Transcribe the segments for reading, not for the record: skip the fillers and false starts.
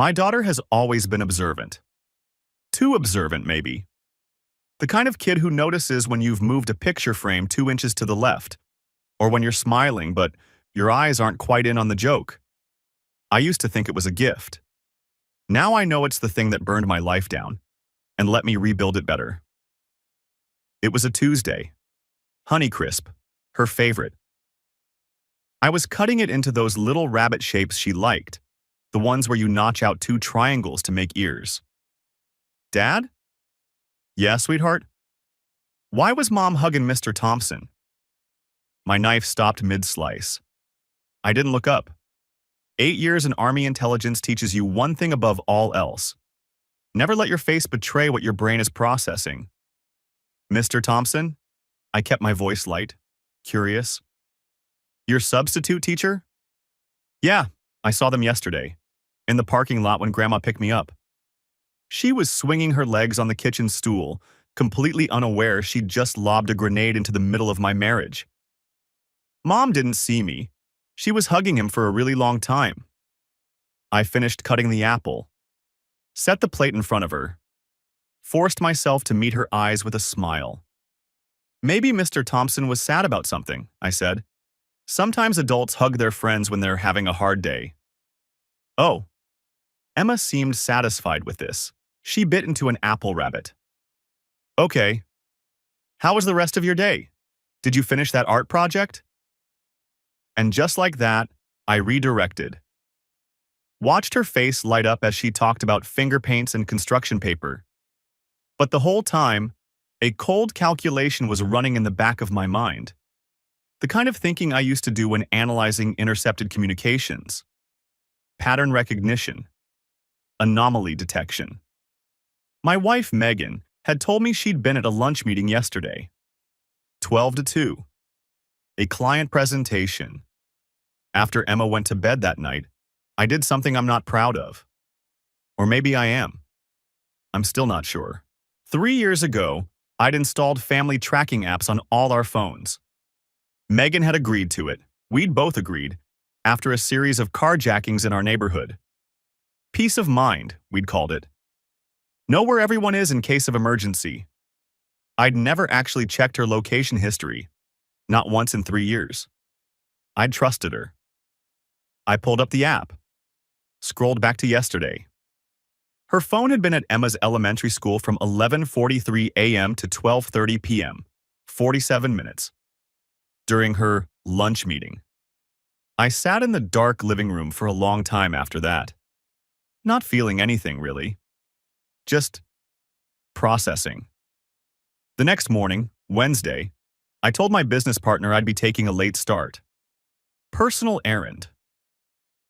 My daughter has always been observant. Too observant, maybe. The kind of kid who notices when you've moved a picture frame 2 inches to the left, or when you're smiling but your eyes aren't quite in on the joke. I used to think it was a gift. Now I know it's the thing that burned my life down and let me rebuild it better. It was a Tuesday. Honeycrisp, her favorite. I was cutting it into those little rabbit shapes she liked, the ones where you notch out 2 triangles to make ears. Dad? Yeah, sweetheart? Why was Mom hugging Mr. Thompson? My knife stopped mid-slice. I didn't look up. 8 years in Army intelligence teaches you one thing above all else. Never let your face betray what your brain is processing. Mr. Thompson? I kept my voice light, curious. Your substitute teacher? Yeah, I saw them yesterday, in the parking lot when Grandma picked me up. She was swinging her legs on the kitchen stool, completely unaware she'd just lobbed a grenade into the middle of my marriage. Mom didn't see me. She was hugging him for a really long time. I finished cutting the apple, set the plate in front of her, forced myself to meet her eyes with a smile. Maybe Mr. Thompson was sad about something, I said. Sometimes adults hug their friends when they're having a hard day. Oh. Emma seemed satisfied with this. She bit into an apple rabbit. Okay. How was the rest of your day? Did you finish that art project? And just like that, I redirected. Watched her face light up as she talked about finger paints and construction paper. But the whole time, a cold calculation was running in the back of my mind. The kind of thinking I used to do when analyzing intercepted communications. Pattern recognition. Anomaly detection. My wife, Megan, had told me she'd been at a lunch meeting yesterday. 12 to 2. A client presentation. After Emma went to bed that night, I did something I'm not proud of. Or maybe I am. I'm still not sure. 3 years ago, I'd installed family tracking apps on all our phones. Megan had agreed to it. We'd both agreed, after a series of carjackings in our neighborhood. Peace of mind, we'd called it. Know where everyone is in case of emergency. I'd never actually checked her location history, not once in 3 years. I'd trusted her. I pulled up the app, scrolled back to yesterday. Her phone had been at Emma's elementary school from 11:43 a.m. to 12:30 p.m., 47 minutes, during her lunch meeting. I sat in the dark living room for a long time after that, not feeling anything really, just processing. The next morning, Wednesday, I told my business partner I'd be taking a late start. Personal errand.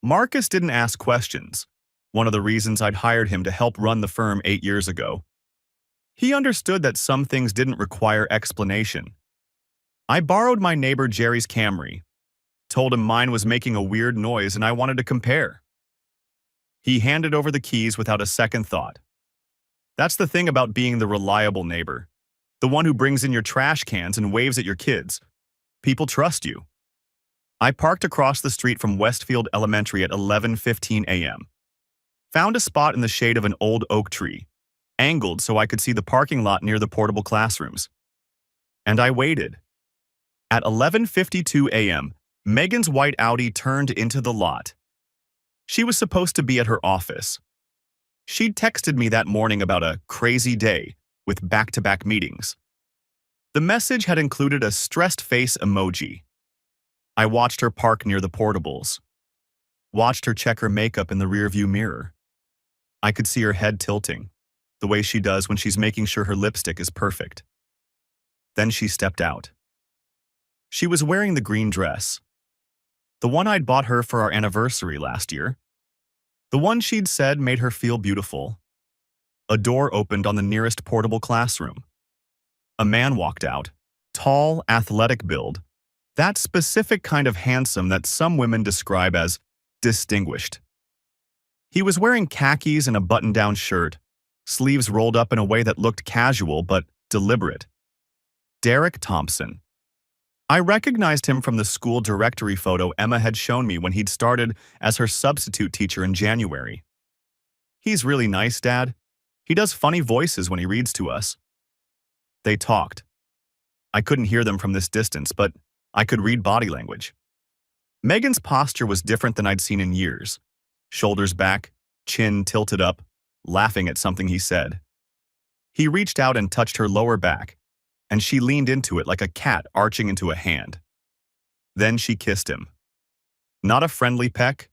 Marcus didn't ask questions, one of the reasons I'd hired him to help run the firm 8 years ago. He understood that some things didn't require explanation. I borrowed my neighbor Jerry's Camry, told him mine was making a weird noise and I wanted to compare. He handed over the keys without a second thought. That's the thing about being the reliable neighbor, the one who brings in your trash cans and waves at your kids. People trust you. I parked across the street from Westfield Elementary at 11:15 a.m. Found a spot in the shade of an old oak tree, angled so I could see the parking lot near the portable classrooms. And I waited. At 11:52 a.m., Megan's white Audi turned into the lot. She was supposed to be at her office. She'd texted me that morning about a crazy day with back-to-back meetings. The message had included a stressed face emoji. I watched her park near the portables. Watched her check her makeup in the rearview mirror. I could see her head tilting, the way she does when she's making sure her lipstick is perfect. Then she stepped out. She was wearing the green dress, the one I'd bought her for our anniversary last year, the one she'd said made her feel beautiful. A door opened on the nearest portable classroom. A man walked out, tall, athletic build, that specific kind of handsome that some women describe as distinguished. He was wearing khakis and a button-down shirt, sleeves rolled up in a way that looked casual but deliberate. Derek Thompson. I recognized him from the school directory photo Emma had shown me when he'd started as her substitute teacher in January. He's really nice, Dad. He does funny voices when he reads to us. They talked. I couldn't hear them from this distance, but I could read body language. Megan's posture was different than I'd seen in years. Shoulders back, chin tilted up, laughing at something he said. He reached out and touched her lower back, and she leaned into it like a cat arching into a hand. Then she kissed him. Not a friendly peck,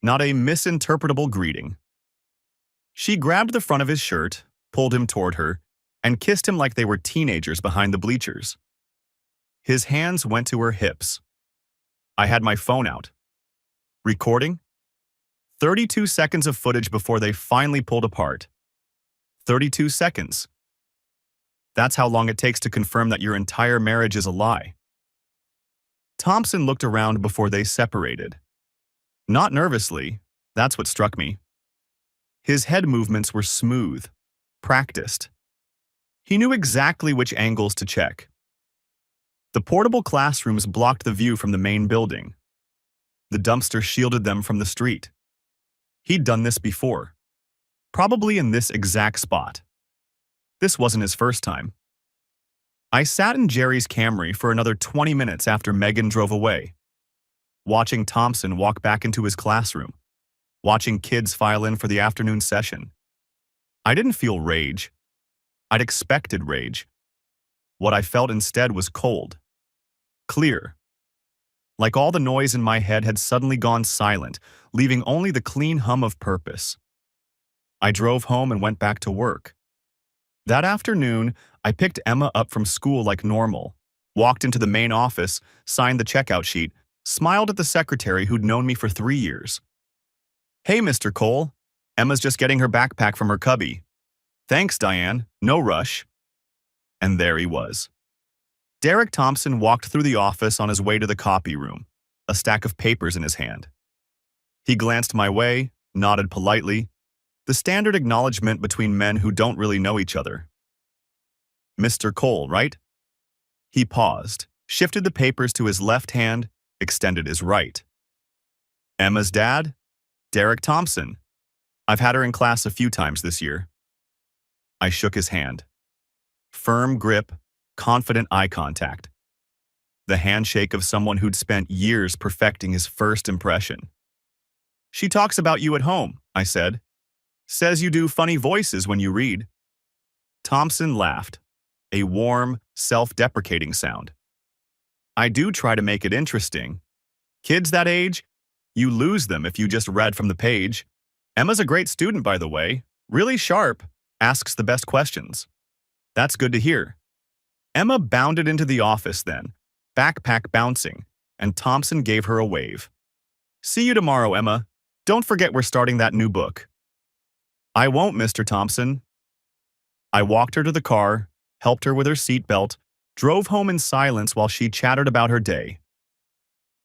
not a misinterpretable greeting. She grabbed the front of his shirt, pulled him toward her, and kissed him like they were teenagers behind the bleachers. His hands went to her hips. I had my phone out. Recording? 32 seconds of footage before they finally pulled apart. 32 seconds. That's how long it takes to confirm that your entire marriage is a lie. Thompson looked around before they separated. Not nervously, that's what struck me. His head movements were smooth, practiced. He knew exactly which angles to check. The portable classrooms blocked the view from the main building. The dumpster shielded them from the street. He'd done this before, probably in this exact spot. This wasn't his first time. I sat in Jerry's Camry for another 20 minutes after Megan drove away, watching Thompson walk back into his classroom, watching kids file in for the afternoon session. I didn't feel rage. I'd expected rage. What I felt instead was cold, clear. Like all the noise in my head had suddenly gone silent, leaving only the clean hum of purpose. I drove home and went back to work. That afternoon, I picked Emma up from school like normal, walked into the main office, signed the checkout sheet, smiled at the secretary who'd known me for 3 years. "Hey, Mr. Cole. Emma's just getting her backpack from her cubby." "Thanks, Diane. No rush." And there he was. Derek Thompson walked through the office on his way to the copy room, a stack of papers in his hand. He glanced my way, nodded politely, the standard acknowledgement between men who don't really know each other. "Mr. Cole, right?" He paused, shifted the papers to his left hand, extended his right. "Emma's dad? Derek Thompson. I've had her in class a few times this year." I shook his hand. Firm grip, confident eye contact. The handshake of someone who'd spent years perfecting his first impression. "She talks about you at home," I said. "Says you do funny voices when you read." Thompson laughed, a warm, self-deprecating sound. "I do try to make it interesting. Kids that age, you lose them if you just read from the page. Emma's a great student, by the way, really sharp, asks the best questions." "That's good to hear." Emma bounded into the office then, backpack bouncing, and Thompson gave her a wave. "See you tomorrow, Emma. Don't forget we're starting that new book." "I won't, Mr. Thompson." I walked her to the car, helped her with her seatbelt, drove home in silence while she chattered about her day.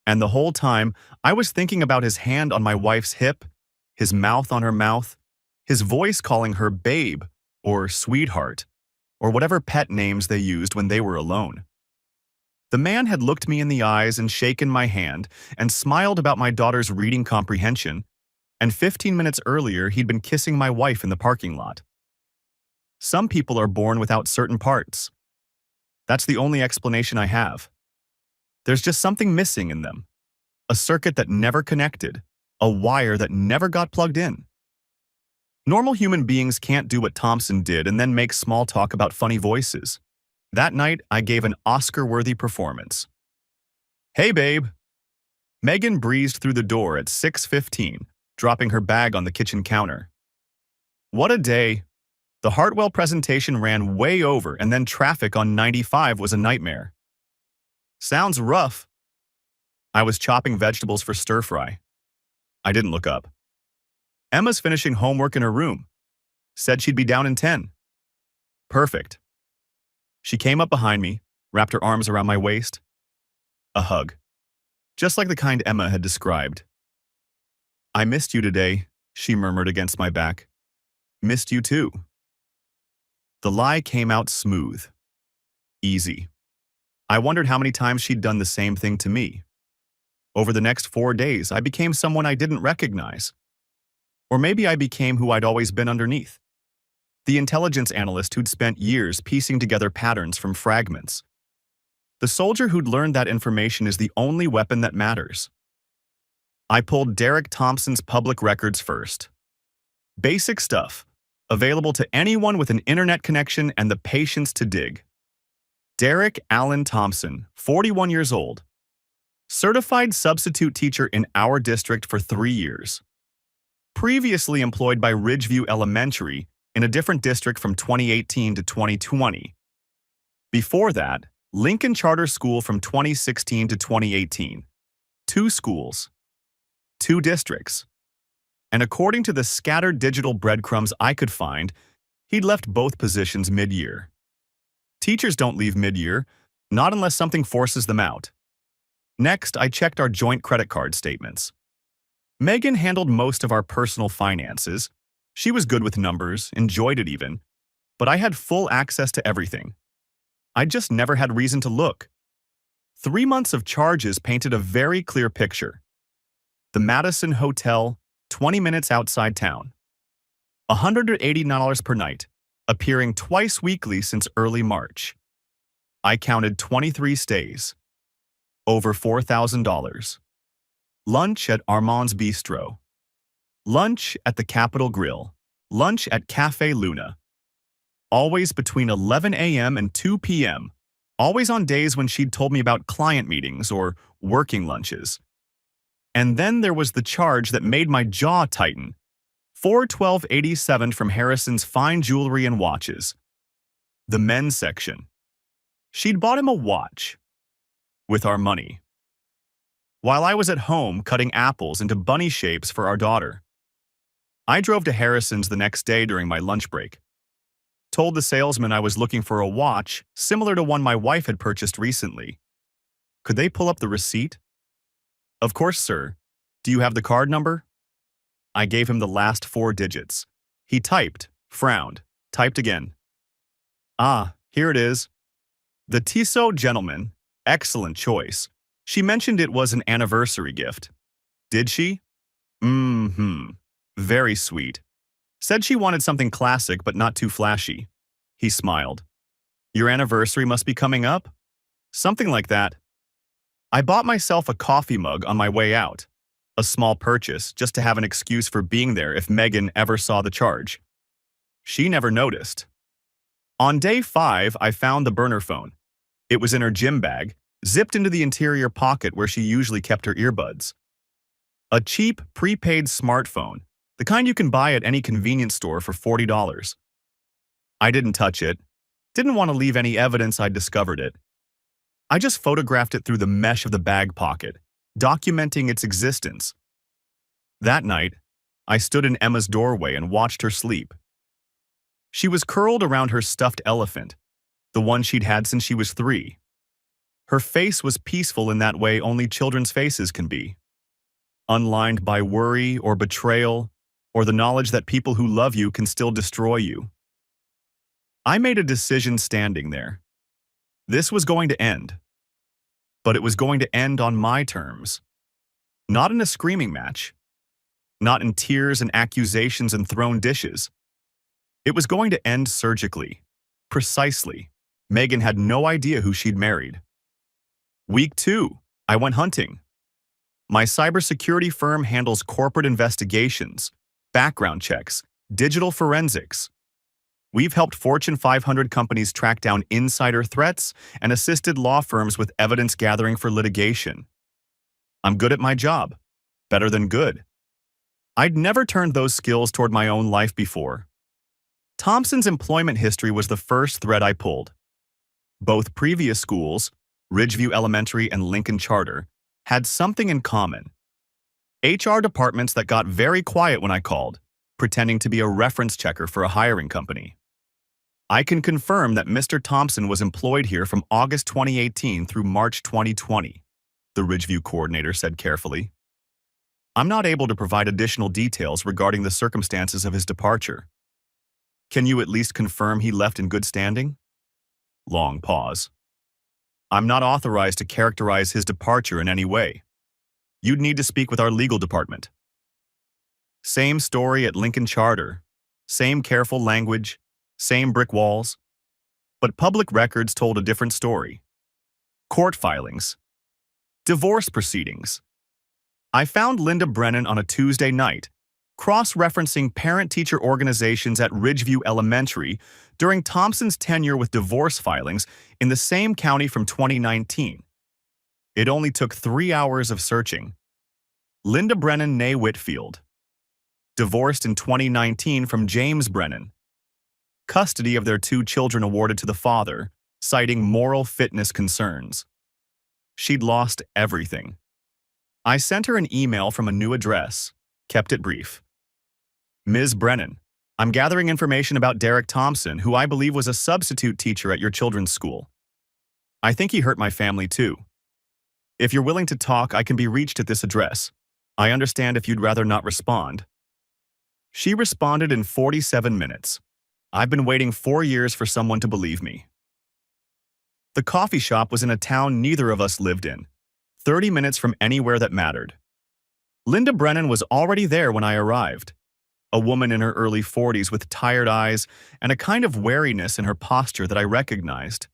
And the whole time, I was thinking about his hand on my wife's hip, his mouth on her mouth, his voice calling her babe or sweetheart, or whatever pet names they used when they were alone. The man had looked me in the eyes and shaken my hand and smiled about my daughter's reading comprehension, and 15 minutes earlier he'd been kissing my wife in the parking lot. Some people are born without certain parts. That's the only explanation I have. There's just something missing in them. A circuit that never connected, a wire that never got plugged in. Normal human beings can't do what Thompson did and then make small talk about funny voices. That night, I gave an Oscar-worthy performance. "Hey, babe." Megan breezed through the door at 6:15, dropping her bag on the kitchen counter. What a day. The Hartwell presentation ran way over, and then traffic on 95 was a nightmare. "Sounds rough." I was chopping vegetables for stir-fry. I didn't look up. "Emma's finishing homework in her room. Said she'd be down in 10. "Perfect." She came up behind me, wrapped her arms around my waist. A hug. Just like the kind Emma had described. "I missed you today," she murmured against my back. "Missed you too." The lie came out smooth. Easy. I wondered how many times she'd done the same thing to me. Over the next 4 days, I became someone I didn't recognize. Or maybe I became who I'd always been underneath. The intelligence analyst who'd spent years piecing together patterns from fragments. The soldier who'd learned that information is the only weapon that matters. I pulled Derek Thompson's public records first. Basic stuff, available to anyone with an internet connection and the patience to dig. Derek Allen Thompson, 41 years old. Certified substitute teacher in our district for 3 years. Previously employed by Ridgeview Elementary in a different district from 2018 to 2020. Before that, Lincoln Charter School from 2016 to 2018. 2 schools. 2 districts. And according to the scattered digital breadcrumbs I could find, he'd left both positions mid-year. Teachers don't leave mid-year, not unless something forces them out. Next, I checked our joint credit card statements. Megan handled most of our personal finances. She was good with numbers, enjoyed it even, but I had full access to everything. I just never had reason to look. 3 months of charges painted a very clear picture. The Madison Hotel, 20 minutes outside town. $180 per night, appearing twice weekly since early March. I counted 23 stays. Over $4,000. Lunch at Armand's Bistro. Lunch at the Capitol Grill. Lunch at Cafe Luna. Always between 11 a.m. and 2 p.m. Always on days when she'd told me about client meetings or working lunches. And then there was the charge that made my jaw tighten. $412.87 from Harrison's Fine Jewelry and Watches. The men's section. She'd bought him a watch. With our money. While I was at home cutting apples into bunny shapes for our daughter. I drove to Harrison's the next day during my lunch break. Told the salesman I was looking for a watch similar to one my wife had purchased recently. Could they pull up the receipt? Of course, sir. Do you have the card number? I gave him the last 4 digits. He typed, frowned, typed again. Ah, here it is. The Tissot gentleman. Excellent choice. She mentioned it was an anniversary gift. Did she? Very sweet. Said she wanted something classic but not too flashy. He smiled. Your anniversary must be coming up? Something like that. I bought myself a coffee mug on my way out. A small purchase just to have an excuse for being there if Megan ever saw the charge. She never noticed. On day 5, I found the burner phone. It was in her gym bag, zipped into the interior pocket where she usually kept her earbuds. A cheap, prepaid smartphone, the kind you can buy at any convenience store for $40. I didn't touch it, didn't want to leave any evidence I'd discovered it. I just photographed it through the mesh of the bag pocket, documenting its existence. That night, I stood in Emma's doorway and watched her sleep. She was curled around her stuffed elephant, the one she'd had since she was 3. Her face was peaceful in that way only children's faces can be. Unlined by worry or betrayal, or the knowledge that people who love you can still destroy you. I made a decision standing there. This was going to end. But it was going to end on my terms. Not in a screaming match. Not in tears and accusations and thrown dishes. It was going to end surgically. Precisely. Megan had no idea who she'd married. Week 2, I went hunting. My cybersecurity firm handles corporate investigations, background checks, digital forensics. We've helped Fortune 500 companies track down insider threats and assisted law firms with evidence gathering for litigation. I'm good at my job. Better than good. I'd never turned those skills toward my own life before. Thompson's employment history was the first thread I pulled. Both previous schools, Ridgeview Elementary and Lincoln Charter, had something in common. HR departments that got very quiet when I called, pretending to be a reference checker for a hiring company. I can confirm that Mr. Thompson was employed here from August 2018 through March 2020, the Ridgeview coordinator said carefully. I'm not able to provide additional details regarding the circumstances of his departure. Can you at least confirm he left in good standing? Long pause. I'm not authorized to characterize his departure in any way. You'd need to speak with our legal department. Same story at Lincoln Charter. Same careful language. Same brick walls. But public records told a different story. Court filings. Divorce proceedings. I found Linda Brennan on a Tuesday night, cross-referencing parent-teacher organizations at Ridgeview Elementary during Thompson's tenure with divorce filings in the same county from 2019. It only took 3 hours of searching. Linda Brennan née Whitfield. Divorced in 2019 from James Brennan. Custody of their 2 children awarded to the father, citing moral fitness concerns. She'd lost everything. I sent her an email from a new address, kept it brief. Ms. Brennan, I'm gathering information about Derek Thompson, who I believe was a substitute teacher at your children's school. I think he hurt my family too. If you're willing to talk, I can be reached at this address. I understand if you'd rather not respond. She responded in 47 minutes. I've been waiting 4 years for someone to believe me. The coffee shop was in a town neither of us lived in, 30 minutes from anywhere that mattered. Linda Brennan was already there when I arrived, a woman in her early 40s with tired eyes and a kind of wariness in her posture that I recognized.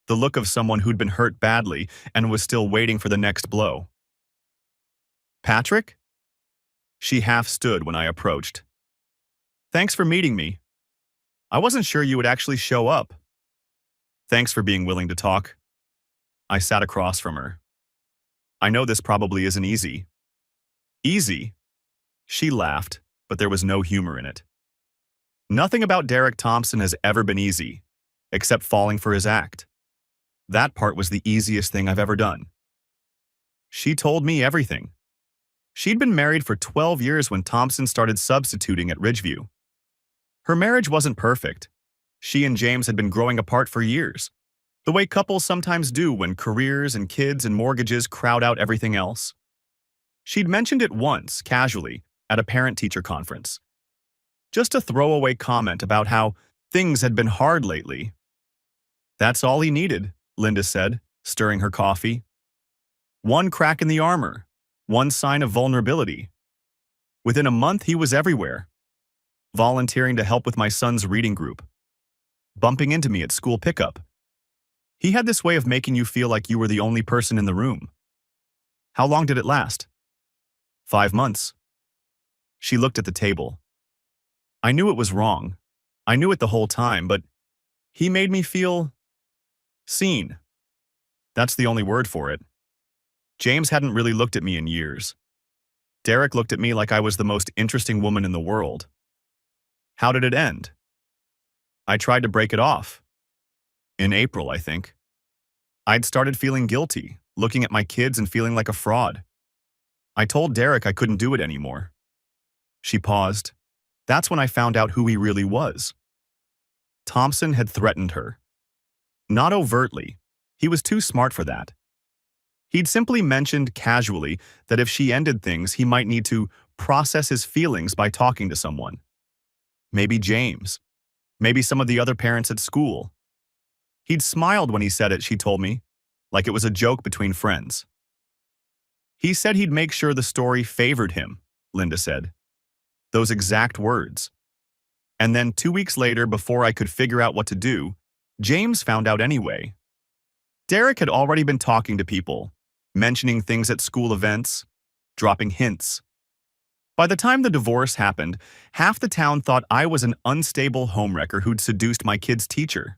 The look of someone who'd been hurt badly and was still waiting for the next blow. Patrick? She half stood when I approached. Thanks for meeting me. I wasn't sure you would actually show up. Thanks for being willing to talk. I sat across from her. I know this probably isn't easy. Easy? She laughed, but there was no humor in it. Nothing about Derek Thompson has ever been easy, except falling for his act. That part was the easiest thing I've ever done. She told me everything. She'd been married for 12 years when Thompson started substituting at Ridgeview. Her marriage wasn't perfect. She and James had been growing apart for years, the way couples sometimes do when careers and kids and mortgages crowd out everything else. She'd mentioned it once, casually, at a parent-teacher conference. Just a throwaway comment about how things had been hard lately. That's all he needed, Linda said, stirring her coffee. One crack in the armor, one sign of vulnerability. Within a month, he was everywhere. Volunteering to help with my son's reading group. Bumping into me at school pickup. He had this way of making you feel like you were the only person in the room. How long did it last? 5 months. She looked at the table. I knew it was wrong. I knew it the whole time, but he made me feel seen. That's the only word for it. James hadn't really looked at me in years. Derek looked at me like I was the most interesting woman in the world. How did it end? I tried to break it off. In April, I think. I'd started feeling guilty, looking at my kids and feeling like a fraud. I told Derek I couldn't do it anymore. She paused. That's when I found out who he really was. Thompson had threatened her. Not overtly. He was too smart for that. He'd simply mentioned casually that if she ended things, he might need to process his feelings by talking to someone. Maybe James. Maybe some of the other parents at school. He'd smiled when he said it, she told me, like it was a joke between friends. He said he'd make sure the story favored him, Linda said. Those exact words. And then 2 weeks later, before I could figure out what to do, James found out anyway. Derek had already been talking to people, mentioning things at school events, dropping hints. By the time the divorce happened, half the town thought I was an unstable homewrecker who'd seduced my kid's teacher.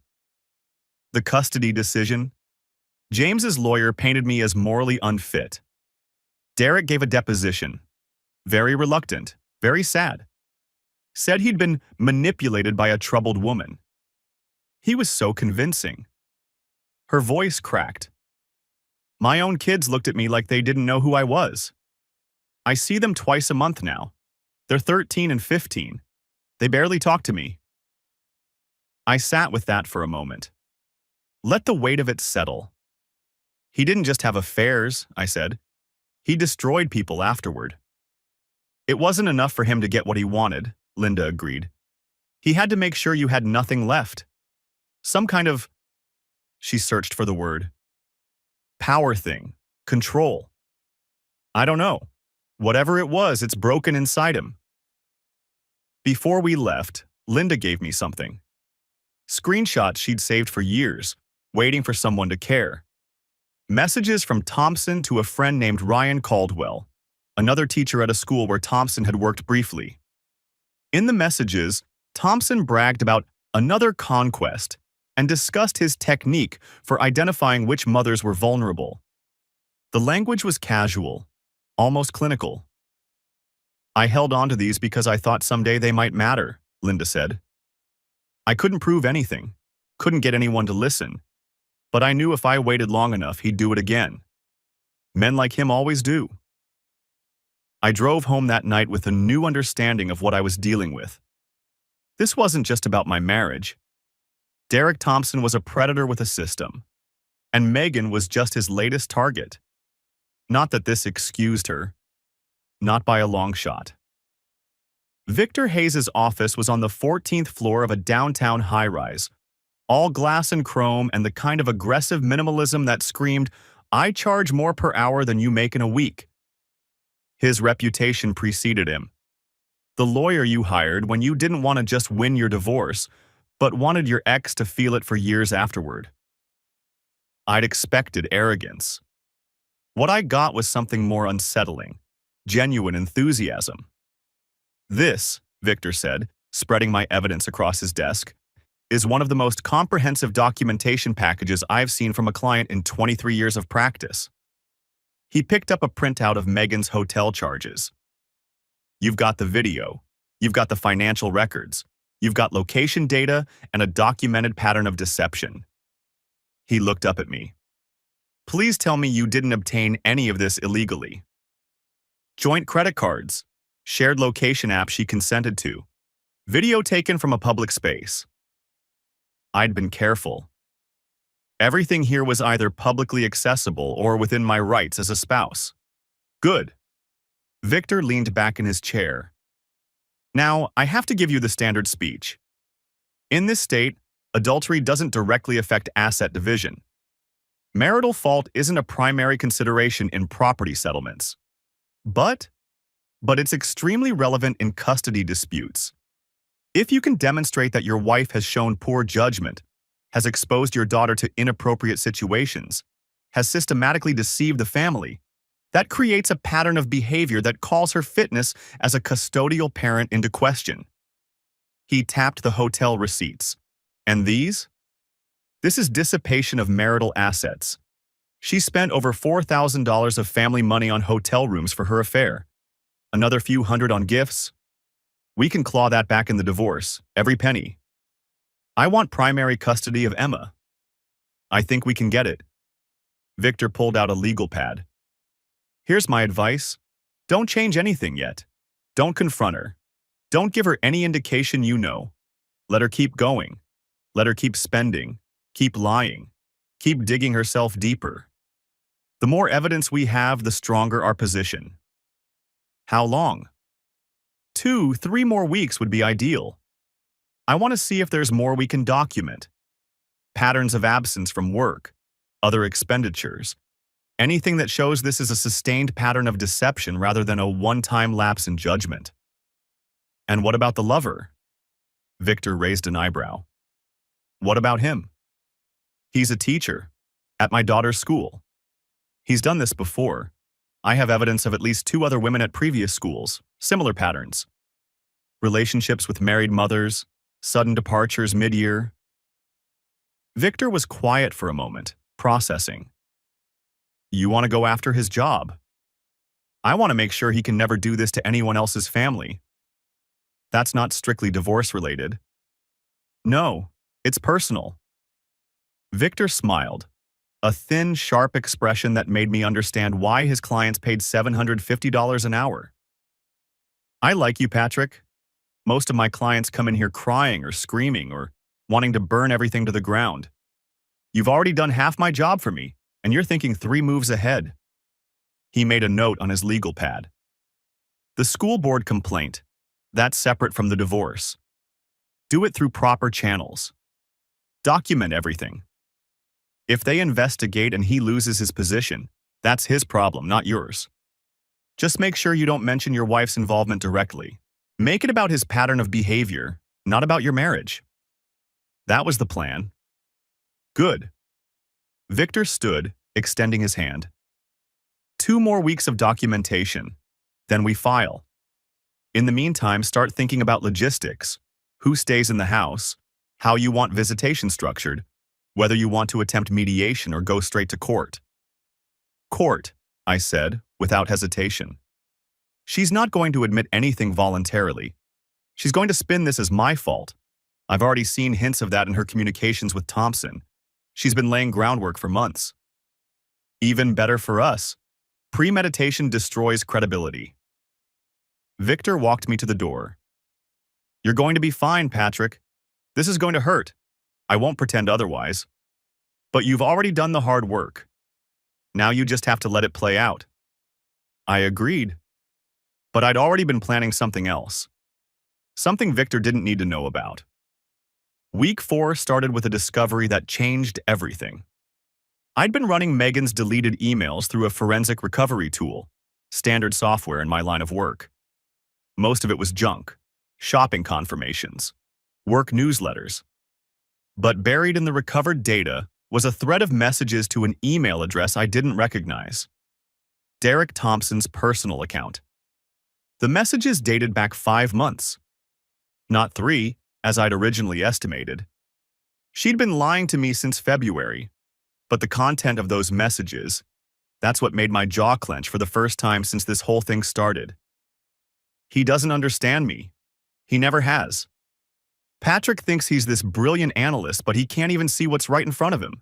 The custody decision? James's lawyer painted me as morally unfit. Derek gave a deposition. Very reluctant, very sad. Said he'd been manipulated by a troubled woman. He was so convincing. Her voice cracked. My own kids looked at me like they didn't know who I was. I see them twice a month now. They're 13 and 15. They barely talk to me. I sat with that for a moment. Let the weight of it settle. He didn't just have affairs, I said. He destroyed people afterward. It wasn't enough for him to get what he wanted, Linda agreed. He had to make sure you had nothing left. Some kind of, she searched for the word, power thing, control. I don't know. Whatever it was, it's broken inside him. Before we left, Linda gave me something. Screenshots she'd saved for years, waiting for someone to care. Messages from Thompson to a friend named Ryan Caldwell, another teacher at a school where Thompson had worked briefly. In the messages, Thompson bragged about another conquest and discussed his technique for identifying which mothers were vulnerable. The language was casual, almost clinical. I held on to these because I thought someday they might matter, Linda said. I couldn't prove anything, couldn't get anyone to listen, but I knew if I waited long enough, he'd do it again. Men like him always do. I drove home that night with a new understanding of what I was dealing with. This wasn't just about my marriage. Derek Thompson was a predator with a system, and Megan was just his latest target. Not that this excused her. Not by a long shot. Victor Hayes' office was on the 14th floor of a downtown high-rise, all glass and chrome and the kind of aggressive minimalism that screamed, "I charge more per hour than you make in a week." His reputation preceded him. The lawyer you hired when you didn't want to just win your divorce, but wanted your ex to feel it for years afterward. I'd expected arrogance. What I got was something more unsettling, genuine enthusiasm. This, Victor said, spreading my evidence across his desk, is one of the most comprehensive documentation packages I've seen from a client in 23 years of practice. He picked up a printout of Megan's hotel charges. You've got the video, you've got the financial records, you've got location data and a documented pattern of deception. He looked up at me. Please tell me you didn't obtain any of this illegally. Joint credit cards, shared location app she consented to, video taken from a public space. I'd been careful. Everything here was either publicly accessible or within my rights as a spouse. Good. Victor leaned back in his chair. Now, I have to give you the standard speech. In this state, adultery doesn't directly affect asset division. Marital fault isn't a primary consideration in property settlements. But it's extremely relevant in custody disputes. If you can demonstrate that your wife has shown poor judgment, has exposed your daughter to inappropriate situations, has systematically deceived the family, that creates a pattern of behavior that calls her fitness as a custodial parent into question. He tapped the hotel receipts. And these? This is dissipation of marital assets. She spent over $4,000 of family money on hotel rooms for her affair. Another few hundred on gifts. We can claw that back in the divorce, every penny. I want primary custody of Emma. I think we can get it. Victor pulled out a legal pad. Here's my advice. Don't change anything yet. Don't confront her. Don't give her any indication you know. Let her keep going. Let her keep spending. Keep lying. Keep digging herself deeper. The more evidence we have, the stronger our position. How long? 2-3 more weeks would be ideal. I want to see if there's more we can document. Patterns of absence from work, other expenditures, anything that shows this is a sustained pattern of deception rather than a one-time lapse in judgment. And what about the lover? Victor raised an eyebrow. What about him? He's a teacher at my daughter's school. He's done this before. I have evidence of at least 2 other women at previous schools, similar patterns. Relationships with married mothers, sudden departures mid-year. Victor was quiet for a moment, processing. You want to go after his job? I want to make sure he can never do this to anyone else's family. That's not strictly divorce-related. No, it's personal. Victor smiled, a thin, sharp expression that made me understand why his clients paid $750 an hour. I like you, Patrick. Most of my clients come in here crying or screaming or wanting to burn everything to the ground. You've already done half my job for me, and you're thinking 3 moves ahead. He made a note on his legal pad. The school board complaint, that's separate from the divorce. Do it through proper channels. Document everything. If they investigate and he loses his position, that's his problem, not yours. Just make sure you don't mention your wife's involvement directly. Make it about his pattern of behavior, not about your marriage. That was the plan. Good. Victor stood, extending his hand. 2 more weeks of documentation. Then we file. In the meantime, start thinking about logistics. Who stays in the house, how you want visitation structured, whether you want to attempt mediation or go straight to court. Court, I said, without hesitation. She's not going to admit anything voluntarily. She's going to spin this as my fault. I've already seen hints of that in her communications with Thompson. She's been laying groundwork for months. Even better for us. Premeditation destroys credibility. Victor walked me to the door. You're going to be fine, Patrick. This is going to hurt. I won't pretend otherwise. But you've already done the hard work. Now you just have to let it play out. I agreed. But I'd already been planning something else. Something Victor didn't need to know about. Week 4 started with a discovery that changed everything. I'd been running Megan's deleted emails through a forensic recovery tool, standard software in my line of work. Most of it was junk, shopping confirmations, work newsletters. But buried in the recovered data was a thread of messages to an email address I didn't recognize. Derek Thompson's personal account. The messages dated back 5 months. Not 3, as I'd originally estimated. She'd been lying to me since February, but the content of those messages, that's what made my jaw clench for the first time since this whole thing started. He doesn't understand me. He never has. Patrick thinks he's this brilliant analyst, but he can't even see what's right in front of him.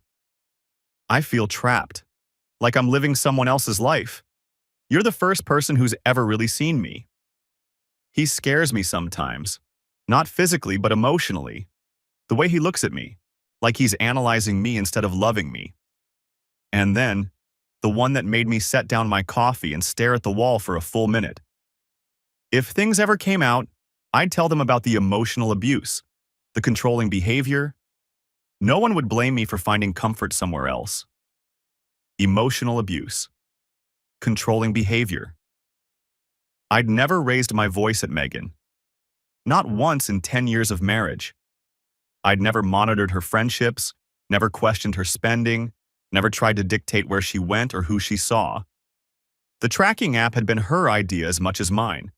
I feel trapped, like I'm living someone else's life. You're the first person who's ever really seen me. He scares me sometimes, not physically but emotionally. The way he looks at me, like he's analyzing me instead of loving me. And then, the one that made me set down my coffee and stare at the wall for a full minute. If things ever came out, I'd tell them about the emotional abuse, the controlling behavior. No one would blame me for finding comfort somewhere else. Emotional abuse. Controlling behavior. I'd never raised my voice at Megan. Not once in 10 years of marriage. I'd never monitored her friendships, never questioned her spending, never tried to dictate where she went or who she saw. The tracking app had been her idea as much as mine.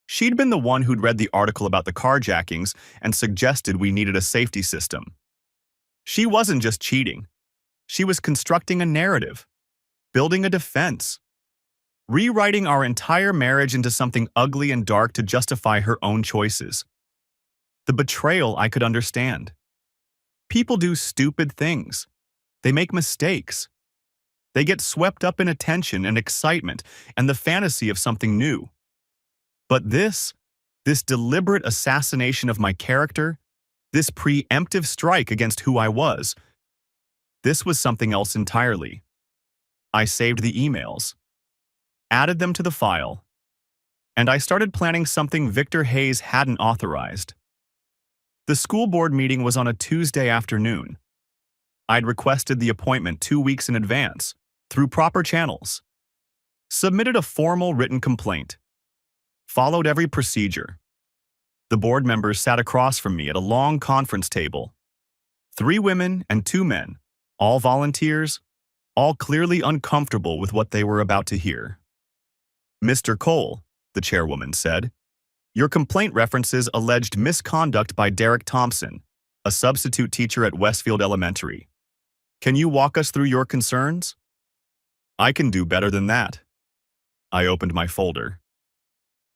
She'd been the one who'd read the article about the carjackings and suggested we needed a safety system. She wasn't just cheating. She was constructing a narrative, building a defense, rewriting our entire marriage into something ugly and dark to justify her own choices. The betrayal I could understand. People do stupid things. They make mistakes. They get swept up in attention and excitement and the fantasy of something new. But this deliberate assassination of my character, this preemptive strike against who I was, this was something else entirely. I saved the emails, added them to the file, and I started planning something Victor Hayes hadn't authorized. The school board meeting was on a Tuesday afternoon. I'd requested the appointment 2 weeks in advance, through proper channels. Submitted a formal written complaint. Followed every procedure. The board members sat across from me at a long conference table. 3 women and 2 men, all volunteers, all clearly uncomfortable with what they were about to hear. Mr. Cole, the chairwoman said, your complaint references alleged misconduct by Derek Thompson, a substitute teacher at Westfield Elementary. Can you walk us through your concerns? I can do better than that. I opened my folder.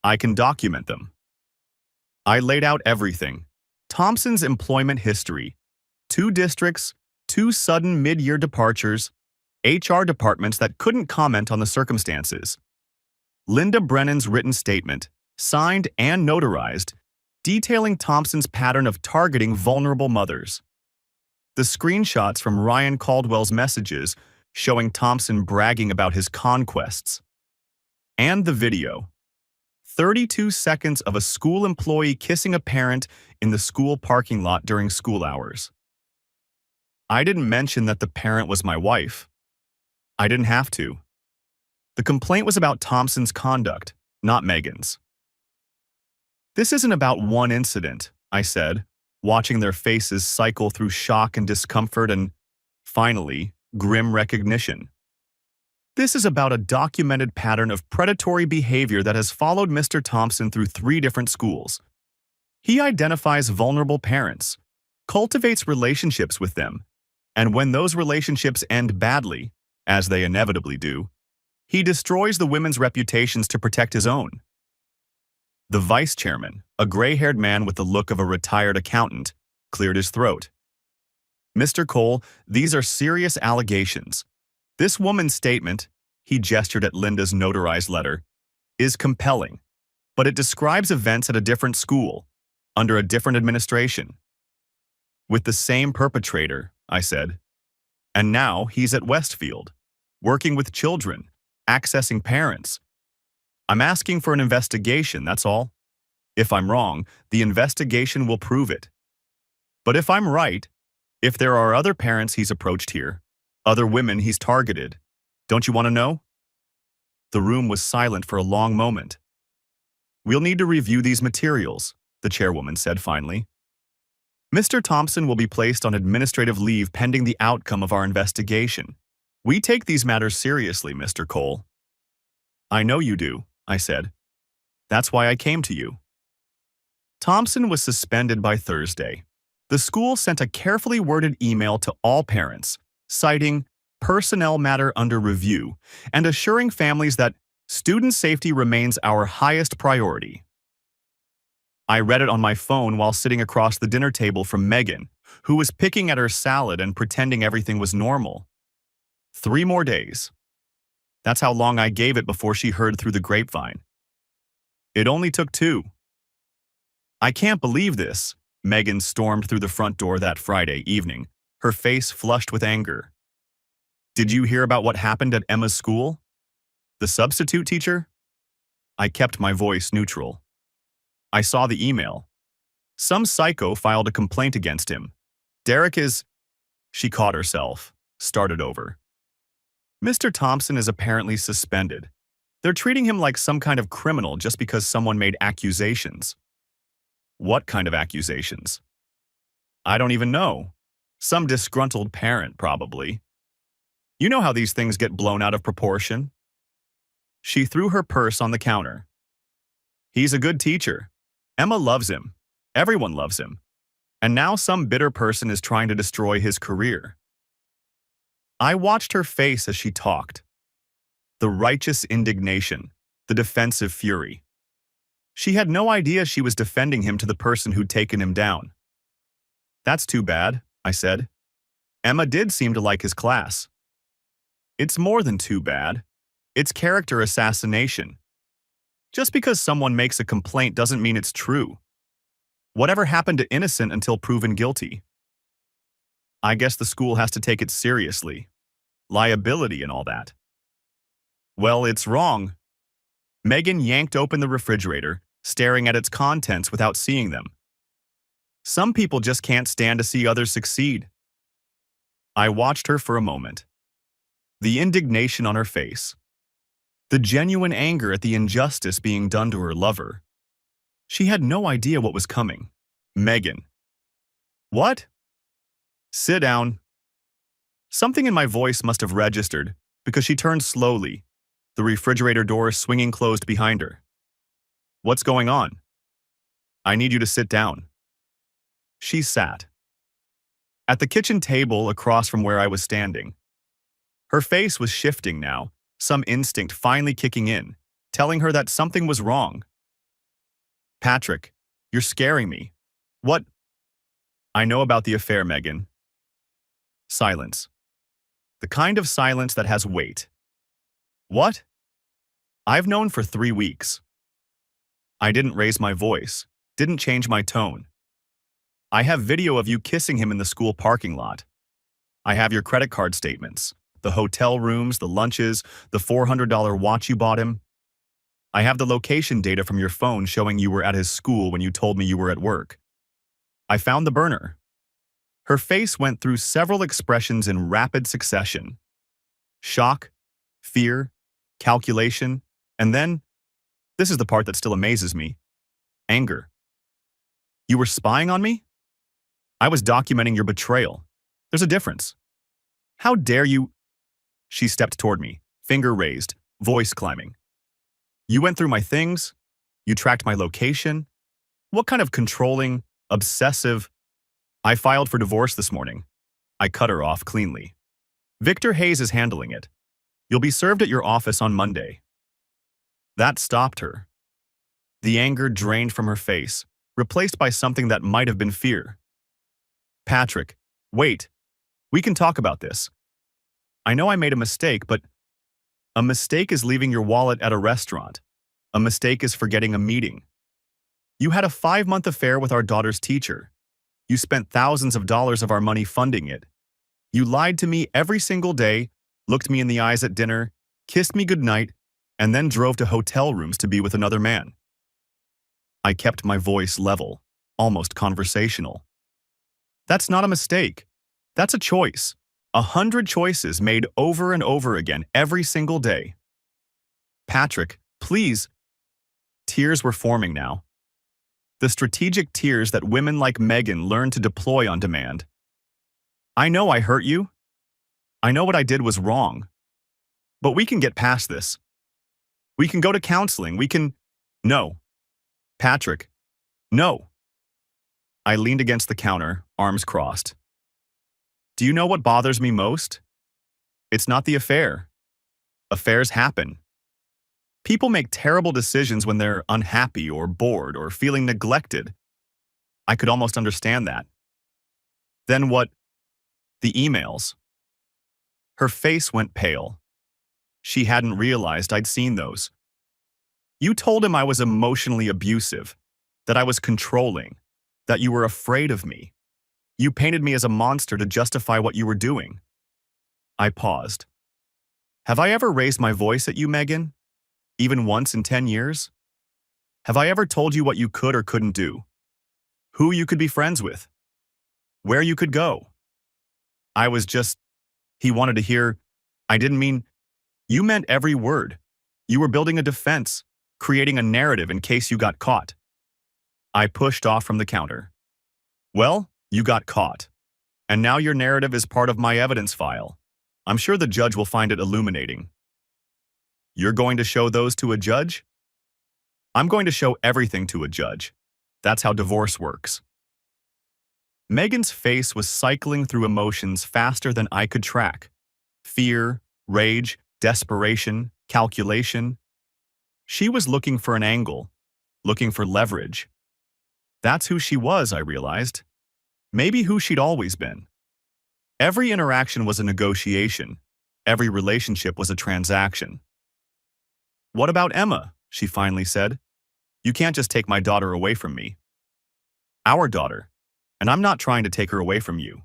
I can document them. I laid out everything. Thompson's employment history, 2 districts, 2 sudden mid-year departures, HR departments that couldn't comment on the circumstances. Linda Brennan's written statement, signed and notarized, detailing Thompson's pattern of targeting vulnerable mothers. The screenshots from Ryan Caldwell's messages showing Thompson bragging about his conquests. And the video. 32 seconds of a school employee kissing a parent in the school parking lot during school hours. I didn't mention that the parent was my wife. I didn't have to. The complaint was about Thompson's conduct, not Megan's. This isn't about one incident, I said, watching their faces cycle through shock and discomfort and, finally, grim recognition. This is about a documented pattern of predatory behavior that has followed Mr. Thompson through 3 different schools. He identifies vulnerable parents, cultivates relationships with them, and when those relationships end badly, as they inevitably do, he destroys the women's reputations to protect his own. The vice chairman, a gray-haired man with the look of a retired accountant, cleared his throat. Mr. Cole, these are serious allegations. This woman's statement, he gestured at Linda's notarized letter, is compelling, but it describes events at a different school, under a different administration. With the same perpetrator, I said. And now he's at Westfield, working with children, accessing parents. I'm asking for an investigation, that's all. If I'm wrong, the investigation will prove it. But if I'm right, if there are other parents he's approached here, other women he's targeted, don't you want to know? The room was silent for a long moment. We'll need to review these materials, the chairwoman said finally. Mr. Thompson will be placed on administrative leave pending the outcome of our investigation. We take these matters seriously, Mr. Cole. I know you do, I said. That's why I came to you. Thompson was suspended by Thursday. The school sent a carefully worded email to all parents, citing personnel matter under review and assuring families that student safety remains our highest priority. I read it on my phone while sitting across the dinner table from Megan, who was picking at her salad and pretending everything was normal. 3 more days. That's how long I gave it before she heard through the grapevine. It only took 2. I can't believe this, Megan stormed through the front door that Friday evening, her face flushed with anger. Did you hear about what happened at Emma's school? The substitute teacher? I kept my voice neutral. I saw the email. Some psycho filed a complaint against him. Derek is... She caught herself, started over. Mr. Thompson is apparently suspended. They're treating him like some kind of criminal just because someone made accusations. What kind of accusations? I don't even know. Some disgruntled parent, probably. You know how these things get blown out of proportion? She threw her purse on the counter. He's a good teacher. Emma loves him. Everyone loves him. And now some bitter person is trying to destroy his career. I watched her face as she talked. The righteous indignation, the defensive fury. She had no idea she was defending him to the person who'd taken him down. That's too bad, I said. Emma did seem to like his class. It's more than too bad. It's character assassination. Just because someone makes a complaint doesn't mean it's true. Whatever happened to innocent until proven guilty? I guess the school has to take it seriously. Liability and all that. Well, it's wrong. Megan yanked open the refrigerator, staring at its contents without seeing them. Some people just can't stand to see others succeed. I watched her for a moment. The indignation on her face. The genuine anger at the injustice being done to her lover. She had no idea what was coming. Megan. What? Sit down. Something in my voice must have registered, because she turned slowly, the refrigerator door swinging closed behind her. What's going on? I need you to sit down. She sat. At the kitchen table across from where I was standing. Her face was shifting now, some instinct finally kicking in, telling her that something was wrong. Patrick, you're scaring me. What? I know about the affair, Megan. Silence. The kind of silence that has weight. What? I've known for 3 weeks. I didn't raise my voice, didn't change my tone. I have video of you kissing him in the school parking lot. I have your credit card statements, the hotel rooms, the lunches, the $400 watch you bought him. I have the location data from your phone showing you were at his school when you told me you were at work. I found the burner. Her face went through several expressions in rapid succession. Shock, fear, calculation, and then, this is the part that still amazes me, anger. You were spying on me? I was documenting your betrayal. There's a difference. How dare you? She stepped toward me, finger raised, voice climbing. You went through my things? You tracked my location? What kind of controlling, obsessive? I filed for divorce this morning. I cut her off cleanly. Victor Hayes is handling it. You'll be served at your office on Monday. That stopped her. The anger drained from her face, replaced by something that might have been fear. Patrick, wait. We can talk about this. I know I made a mistake, but a mistake is leaving your wallet at a restaurant. A mistake is forgetting a meeting. You had a 5-month affair with our daughter's teacher. You spent thousands of dollars of our money funding it. You lied to me every single day, looked me in the eyes at dinner, kissed me goodnight, and then drove to hotel rooms to be with another man. I kept my voice level, almost conversational. That's not a mistake. That's a choice. 100 choices made over and over again every single day. Patrick, please. Tears were forming now. The strategic tears that women like Megan learn to deploy on demand. I know I hurt you. I know what I did was wrong. But we can get past this. We can go to counseling. We can... No. Patrick. No. I leaned against the counter, arms crossed. Do you know what bothers me most? It's not the affair. Affairs happen. People make terrible decisions when they're unhappy or bored or feeling neglected. I could almost understand that. Then what? The emails. Her face went pale. She hadn't realized I'd seen those. You told him I was emotionally abusive, that I was controlling, that you were afraid of me. You painted me as a monster to justify what you were doing. I paused. Have I ever raised my voice at you, Megan? Even once in 10 years? Have I ever told you what you could or couldn't do? Who you could be friends with? Where you could go? I was just... He wanted to hear... I didn't mean... You meant every word. You were building a defense, creating a narrative in case you got caught. I pushed off from the counter. Well, you got caught. And now your narrative is part of my evidence file. I'm sure the judge will find it illuminating. You're going to show those to a judge? I'm going to show everything to a judge. That's how divorce works. Megan's face was cycling through emotions faster than I could track. Fear, rage, desperation, calculation. She was looking for an angle, looking for leverage. That's who she was, I realized. Maybe who she'd always been. Every interaction was a negotiation. Every relationship was a transaction. What about Emma? She finally said. You can't just take my daughter away from me. Our daughter. And I'm not trying to take her away from you.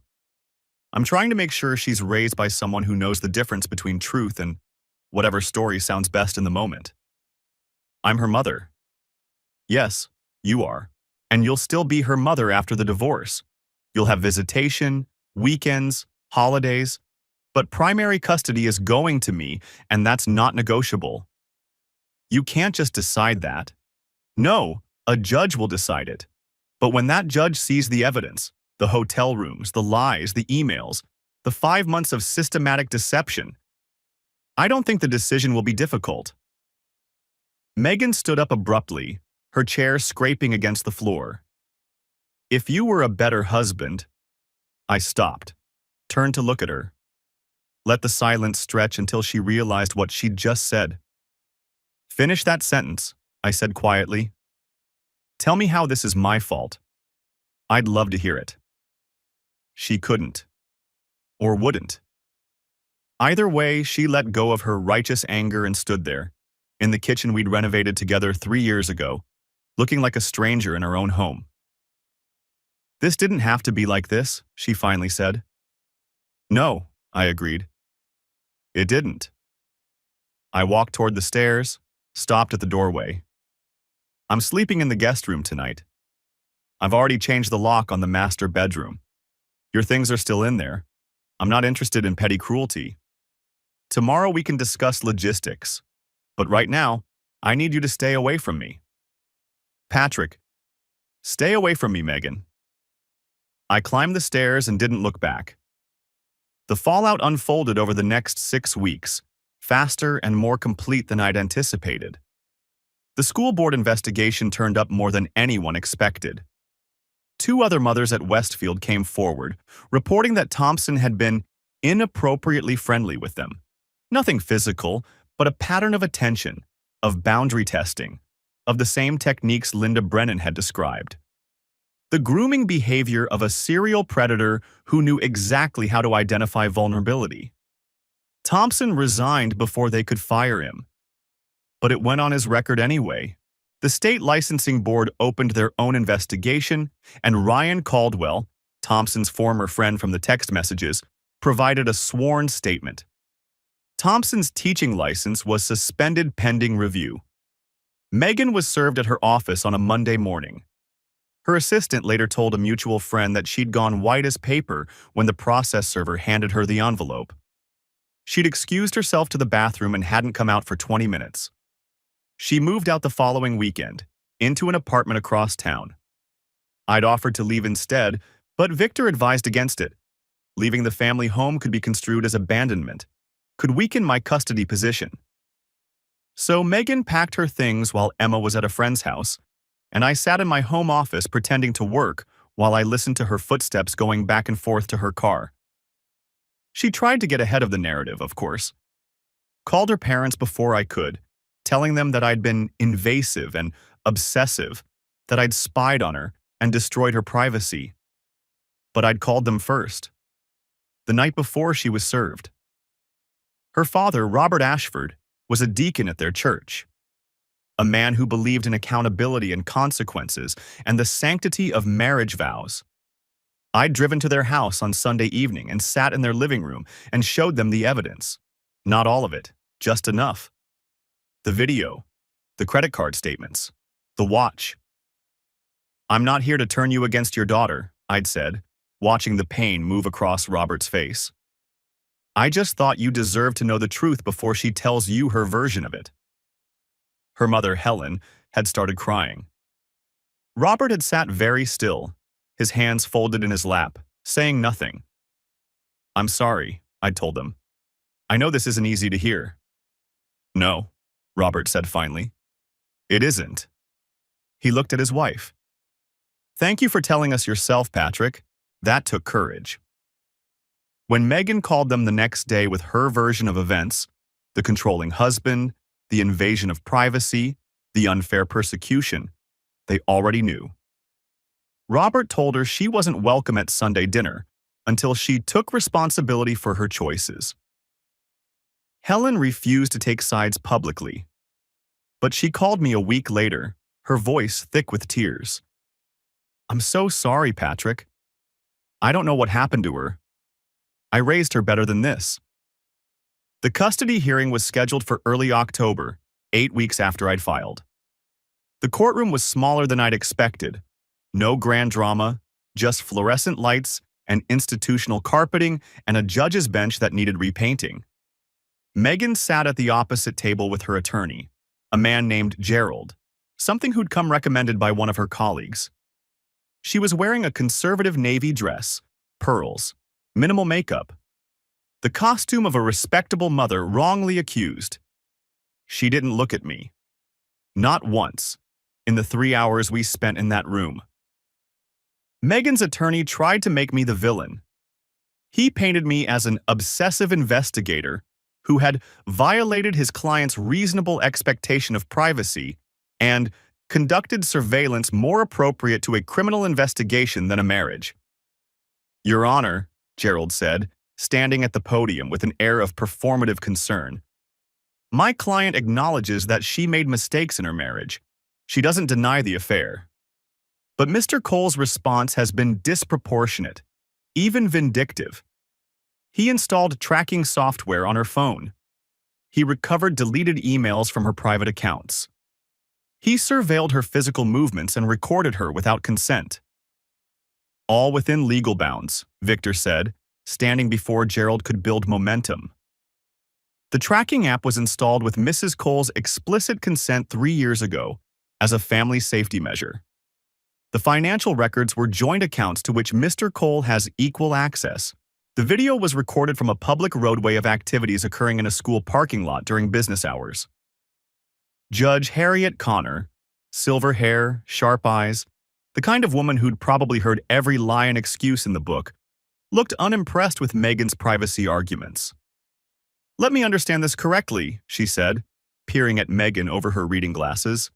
I'm trying to make sure she's raised by someone who knows the difference between truth and whatever story sounds best in the moment. I'm her mother. Yes, you are. And you'll still be her mother after the divorce. You'll have visitation, weekends, holidays, but primary custody is going to me, and that's not negotiable. You can't just decide that. No, a judge will decide it. But when that judge sees the evidence, the hotel rooms, the lies, the emails, the 5 months of systematic deception, I don't think the decision will be difficult. Megan stood up abruptly, her chair scraping against the floor. If you were a better husband... I stopped, turned to look at her. Let the silence stretch until she realized what she'd just said. Finish that sentence, I said quietly. Tell me how this is my fault. I'd love to hear it. She couldn't. Or wouldn't. Either way, she let go of her righteous anger and stood there, in the kitchen we'd renovated together 3 years ago, looking like a stranger in her own home. This didn't have to be like this, she finally said. No, I agreed. It didn't. I walked toward the stairs, stopped at the doorway. I'm sleeping in the guest room tonight. I've already changed the lock on the master bedroom. Your things are still in there. I'm not interested in petty cruelty. Tomorrow we can discuss logistics. But right now, I need you to stay away from me. Patrick, stay away from me, Megan. I climbed the stairs and didn't look back. The fallout unfolded over the next 6 weeks, faster and more complete than I'd anticipated. The school board investigation turned up more than anyone expected. 2 other mothers at Westfield came forward, reporting that Thompson had been inappropriately friendly with them. Nothing physical, but a pattern of attention, of boundary testing, of the same techniques Linda Brennan had described. The grooming behavior of a serial predator who knew exactly how to identify vulnerability. Thompson resigned before they could fire him. But it went on his record anyway. The state licensing board opened their own investigation, and Ryan Caldwell, Thompson's former friend from the text messages, provided a sworn statement. Thompson's teaching license was suspended pending review. Megan was served at her office on a Monday morning. Her assistant later told a mutual friend that she'd gone white as paper when the process server handed her the envelope. She'd excused herself to the bathroom and hadn't come out for 20 minutes. She moved out the following weekend, into an apartment across town. I'd offered to leave instead, but Victor advised against it. Leaving the family home could be construed as abandonment, could weaken my custody position. So Megan packed her things while Emma was at a friend's house, and I sat in my home office pretending to work while I listened to her footsteps going back and forth to her car. She tried to get ahead of the narrative, of course. Called her parents before I could, telling them that I'd been invasive and obsessive, that I'd spied on her and destroyed her privacy. But I'd called them first, the night before she was served. Her father, Robert Ashford, was a deacon at their church, a man who believed in accountability and consequences and the sanctity of marriage vows. I'd driven to their house on Sunday evening and sat in their living room and showed them the evidence. Not all of it, just enough. The video, the credit card statements, the watch. "I'm not here to turn you against your daughter," I'd said, watching the pain move across Robert's face. "I just thought you deserved to know the truth before she tells you her version of it." Her mother, Helen, had started crying. Robert had sat very still, his hands folded in his lap, saying nothing. "I'm sorry," I told him. "I know this isn't easy to hear." "No," Robert said finally. "It isn't." He looked at his wife. "Thank you for telling us yourself, Patrick. That took courage." When Megan called them the next day with her version of events, the controlling husband, the invasion of privacy, the unfair persecution, they already knew. Robert told her she wasn't welcome at Sunday dinner until she took responsibility for her choices. Helen refused to take sides publicly, but she called me a week later, her voice thick with tears. "I'm so sorry, Patrick. I don't know what happened to her. I raised her better than this." The custody hearing was scheduled for early October, 8 weeks after I'd filed. The courtroom was smaller than I'd expected. No grand drama, just fluorescent lights and institutional carpeting and a judge's bench that needed repainting. Megan sat at the opposite table with her attorney, a man named Gerald, something who'd come recommended by one of her colleagues. She was wearing a conservative navy dress, pearls, minimal makeup, the costume of a respectable mother wrongly accused. She didn't look at me. Not once, in the 3 hours we spent in that room. Megan's attorney tried to make me the villain. He painted me as an obsessive investigator who had violated his client's reasonable expectation of privacy and conducted surveillance more appropriate to a criminal investigation than a marriage. "Your Honor," Gerald said, standing at the podium with an air of performative concern, "my client acknowledges that she made mistakes in her marriage. She doesn't deny the affair. But Mr. Cole's response has been disproportionate, even vindictive. He installed tracking software on her phone. He recovered deleted emails from her private accounts. He surveilled her physical movements and recorded her without consent." "All within legal bounds," Victor said, standing before Gerald could build momentum. The tracking app was installed with Mrs. Cole's explicit consent 3 years ago as a family safety measure. The financial records were joint accounts to which Mr. Cole has equal access. The video was recorded from a public roadway of activities occurring in a school parking lot during business hours. Judge Harriet Connor, silver hair, sharp eyes, the kind of woman who'd probably heard every lie and excuse in the book, looked unimpressed with Megan's privacy arguments. "Let me understand this correctly," she said, peering at Megan over her reading glasses.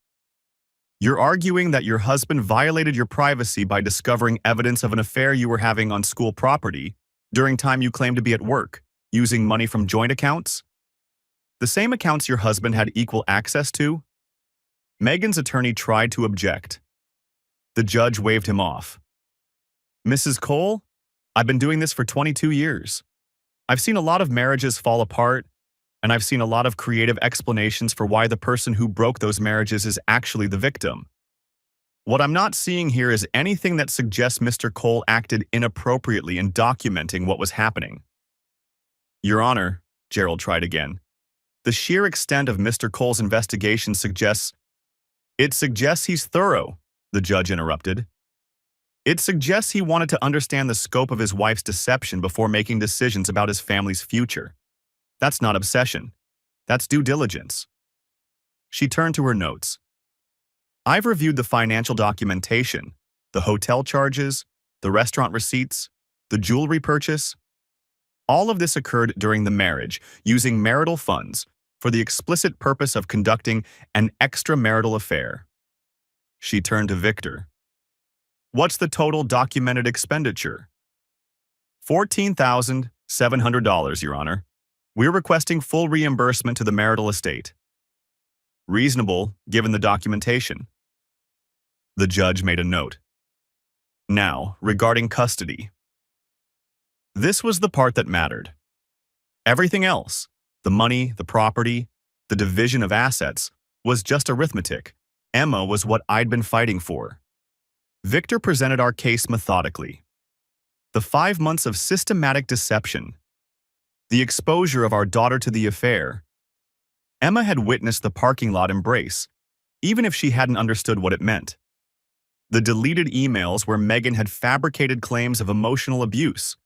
"You're arguing that your husband violated your privacy by discovering evidence of an affair you were having on school property during time you claimed to be at work, using money from joint accounts? The same accounts your husband had equal access to?" Megan's attorney tried to object. The judge waved him off. "Mrs. Cole, I've been doing this for 22 years. I've seen a lot of marriages fall apart, and I've seen a lot of creative explanations for why the person who broke those marriages is actually the victim. What I'm not seeing here is anything that suggests Mr. Cole acted inappropriately in documenting what was happening." "Your Honor," Gerald tried again, "the sheer extent of Mr. Cole's investigation suggests—" "It suggests he's thorough," the judge interrupted. "It suggests he wanted to understand the scope of his wife's deception before making decisions about his family's future. That's not obsession. That's due diligence." She turned to her notes. "I've reviewed the financial documentation, the hotel charges, the restaurant receipts, the jewelry purchase. All of this occurred during the marriage, using marital funds for the explicit purpose of conducting an extramarital affair." She turned to Victor. "What's the total documented expenditure?" $14,700, Your Honor. We're requesting full reimbursement to the marital estate." "Reasonable, given the documentation." The judge made a note. "Now, regarding custody." This was the part that mattered. Everything else, the money, the property, the division of assets, was just arithmetic. Emma was what I'd been fighting for. Victor presented our case methodically. The 5 months of systematic deception, the exposure of our daughter to the affair. Emma had witnessed the parking lot embrace, even if she hadn't understood what it meant. The deleted emails where Megan had fabricated claims of emotional abuse.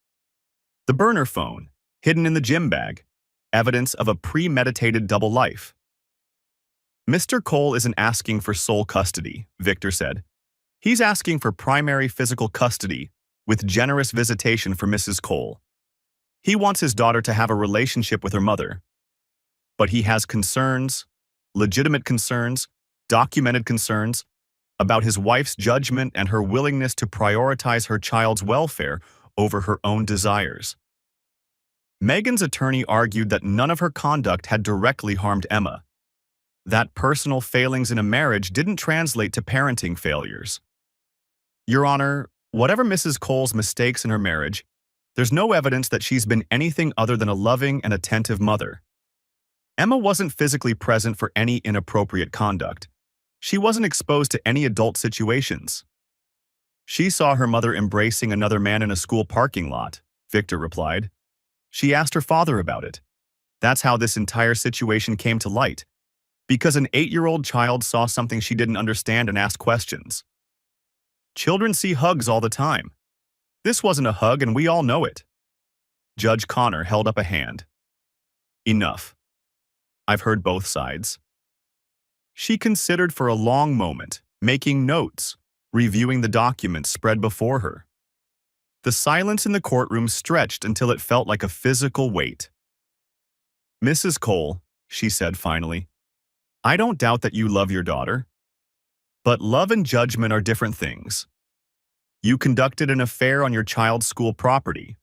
The burner phone, hidden in the gym bag, evidence of a premeditated double life. "Mr. Cole isn't asking for sole custody," Victor said. "He's asking for primary physical custody with generous visitation for Mrs. Cole. He wants his daughter to have a relationship with her mother. But he has concerns, legitimate concerns, documented concerns, about his wife's judgment and her willingness to prioritize her child's welfare over her own desires." Megan's attorney argued that none of her conduct had directly harmed Emma. That personal failings in a marriage didn't translate to parenting failures. "Your Honor, whatever Mrs. Cole's mistakes in her marriage, there's no evidence that she's been anything other than a loving and attentive mother. Emma wasn't physically present for any inappropriate conduct. She wasn't exposed to any adult situations. She saw her mother embracing another man in a school parking lot," Victor replied. "She asked her father about it. That's how this entire situation came to light, because an 8-year-old child saw something she didn't understand and asked questions. Children see hugs all the time. This wasn't a hug, and we all know it." Judge Connor held up a hand. "Enough. I've heard both sides." She considered for a long moment, making notes, reviewing the documents spread before her. The silence in the courtroom stretched until it felt like a physical weight. "Mrs. Cole," she said finally, "I don't doubt that you love your daughter. But love and judgment are different things. You conducted an affair on your child's school property.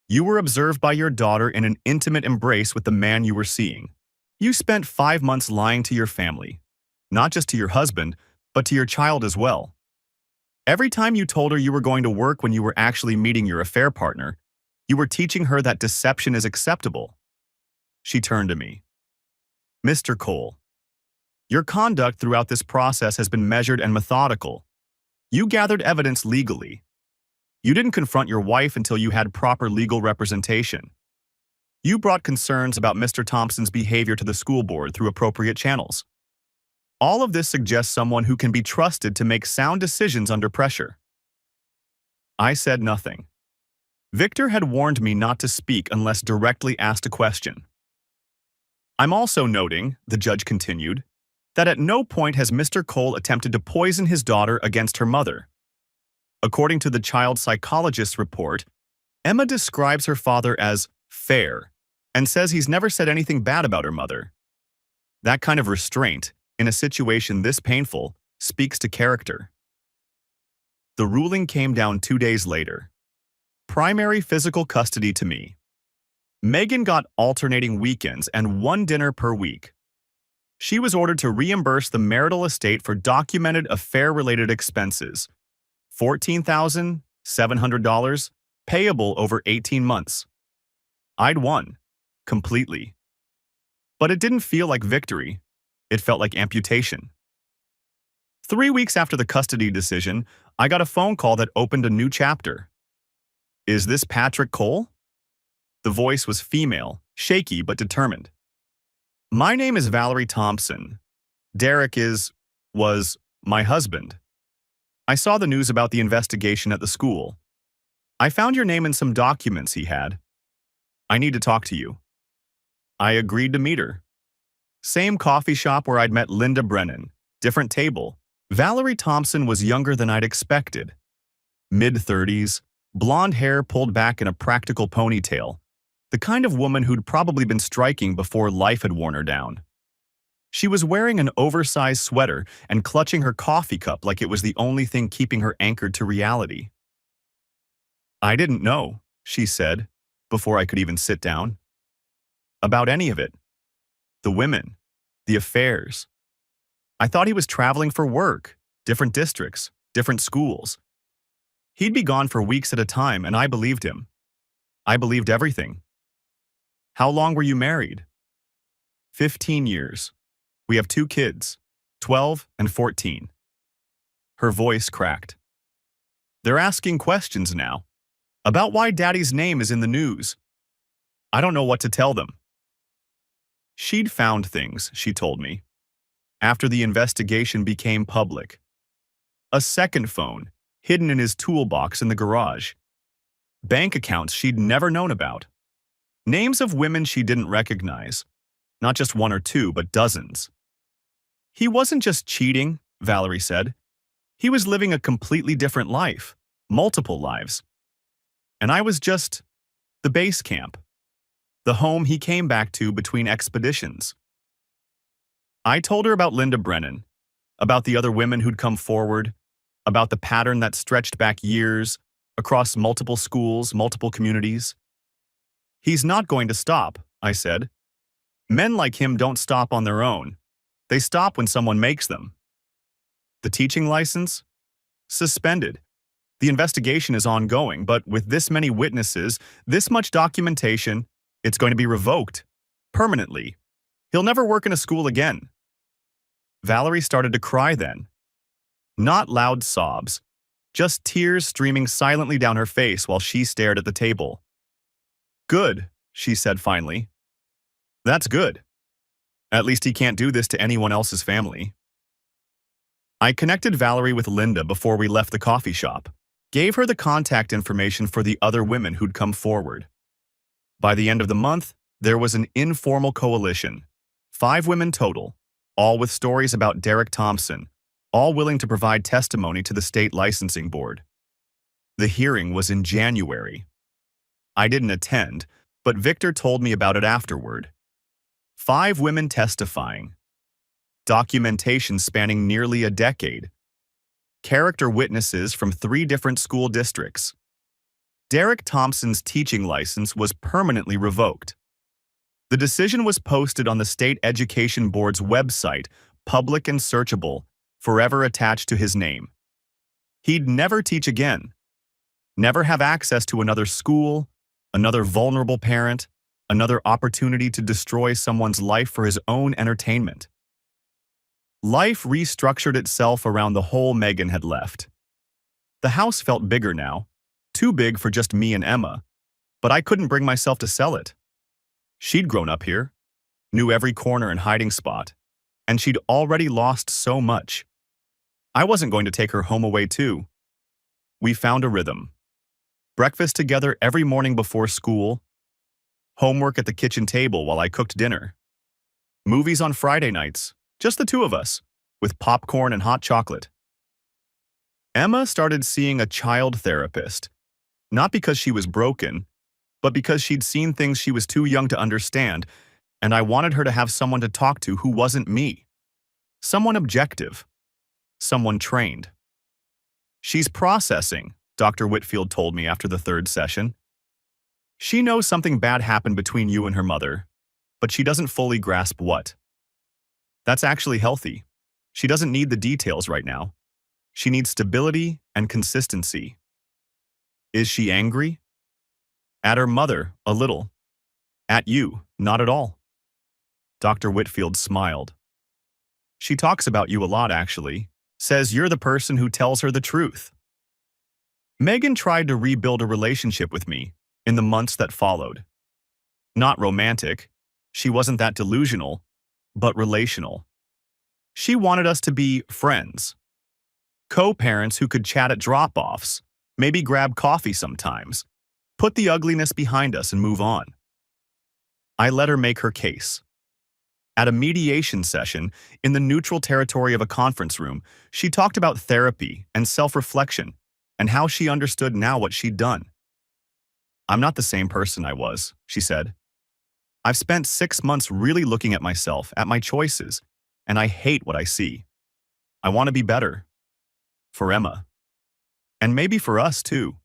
You were observed by your daughter in an intimate embrace with the man you were seeing. You spent 5 months lying to your family, not just to your husband, but to your child as well. Every time you told her you were going to work when you were actually meeting your affair partner, you were teaching her that deception is acceptable." She turned to me. "Mr. Cole, your conduct throughout this process has been measured and methodical. You gathered evidence legally. You didn't confront your wife until you had proper legal representation. You brought concerns about Mr. Thompson's behavior to the school board through appropriate channels. All of this suggests someone who can be trusted to make sound decisions under pressure. I said nothing. Victor had warned me not to speak unless directly asked a question. I'm also noting, the judge continued, that at no point has Mr. Cole attempted to poison his daughter against her mother. According to the child psychologist's report, Emma describes her father as fair and says he's never said anything bad about her mother. That kind of restraint, in a situation this painful, speaks to character. The ruling came down 2 days later. Primary physical custody to me. Megan got alternating weekends and 1 dinner per week. She was ordered to reimburse the marital estate for documented affair-related expenses, $14,700, payable over 18 months. I'd won, completely. But it didn't feel like victory. It felt like amputation. 3 weeks after the custody decision, I got a phone call that opened a new chapter. Is this Patrick Cole? The voice was female, shaky but determined. My name is Valerie Thompson. Derek was my husband. I saw the news about the investigation at the school. I found your name in some documents he had. I need to talk to you. I agreed to meet her. Same coffee shop where I'd met Linda Brennan, different table. Valerie Thompson was younger than I'd expected. Mid-30s, blonde hair pulled back in a practical ponytail, the kind of woman who'd probably been striking before life had worn her down. She was wearing an oversized sweater and clutching her coffee cup like it was the only thing keeping her anchored to reality. I didn't know, she said, before I could even sit down. About any of it. The women, the affairs. I thought he was traveling for work, different districts, different schools. He'd be gone for weeks at a time, and I believed him. I believed everything. How long were you married? 15 years. We have 2 kids, 12 and 14. Her voice cracked. They're asking questions now, about why Daddy's name is in the news. I don't know what to tell them. She'd found things, she told me, after the investigation became public. A second phone, hidden in his toolbox in the garage. Bank accounts she'd never known about. Names of women she didn't recognize. Not just 1 or 2, but dozens. He wasn't just cheating, Valerie said. He was living a completely different life, multiple lives. And I was just the base camp, the home he came back to between expeditions. I told her about Linda Brennan, about the other women who'd come forward, about the pattern that stretched back years, across multiple schools, multiple communities. He's not going to stop, I said. Men like him don't stop on their own. They stop when someone makes them. The teaching license? Suspended. The investigation is ongoing, but with this many witnesses, this much documentation, it's going to be revoked. Permanently. He'll never work in a school again. Valerie started to cry then. Not loud sobs, just tears streaming silently down her face while she stared at the table. Good, she said finally. That's good. At least he can't do this to anyone else's family. I connected Valerie with Linda before we left the coffee shop, gave her the contact information for the other women who'd come forward. By the end of the month, there was an informal coalition, 5 women total, all with stories about Derek Thompson, all willing to provide testimony to the state licensing board. The hearing was in January. I didn't attend, but Victor told me about it afterward. 5 women testifying. Documentation spanning nearly a decade. Character witnesses from 3 different school districts. Derek Thompson's teaching license was permanently revoked. The decision was posted on the State Education Board's website, public and searchable, forever attached to his name. He'd never teach again. Never have access to another school, another vulnerable parent, another opportunity to destroy someone's life for his own entertainment. Life restructured itself around the hole Megan had left. The house felt bigger now, too big for just me and Emma, but I couldn't bring myself to sell it. She'd grown up here, knew every corner and hiding spot, and she'd already lost so much. I wasn't going to take her home away too. We found a rhythm. Breakfast together every morning before school, homework at the kitchen table while I cooked dinner, movies on Friday nights, just the two of us, with popcorn and hot chocolate. Emma started seeing a child therapist, not because she was broken, but because she'd seen things she was too young to understand, and I wanted her to have someone to talk to who wasn't me. Someone objective. Someone trained. She's processing, Dr. Whitfield told me after the third session. She knows something bad happened between you and her mother, but she doesn't fully grasp what. That's actually healthy. She doesn't need the details right now. She needs stability and consistency. Is she angry? At her mother, a little. At you, not at all. Dr. Whitfield smiled. She talks about you a lot, actually. Says you're the person who tells her the truth. Megan tried to rebuild a relationship with me in the months that followed. Not romantic. She wasn't that delusional, but relational. She wanted us to be friends. Co-parents who could chat at drop-offs, maybe grab coffee sometimes, put the ugliness behind us and move on. I let her make her case. At a mediation session in the neutral territory of a conference room, she talked about therapy and self-reflection and how she understood now what she'd done. I'm not the same person I was, she said. I've spent 6 months really looking at myself, at my choices, and I hate what I see. I want to be better. For Emma. And maybe for us too.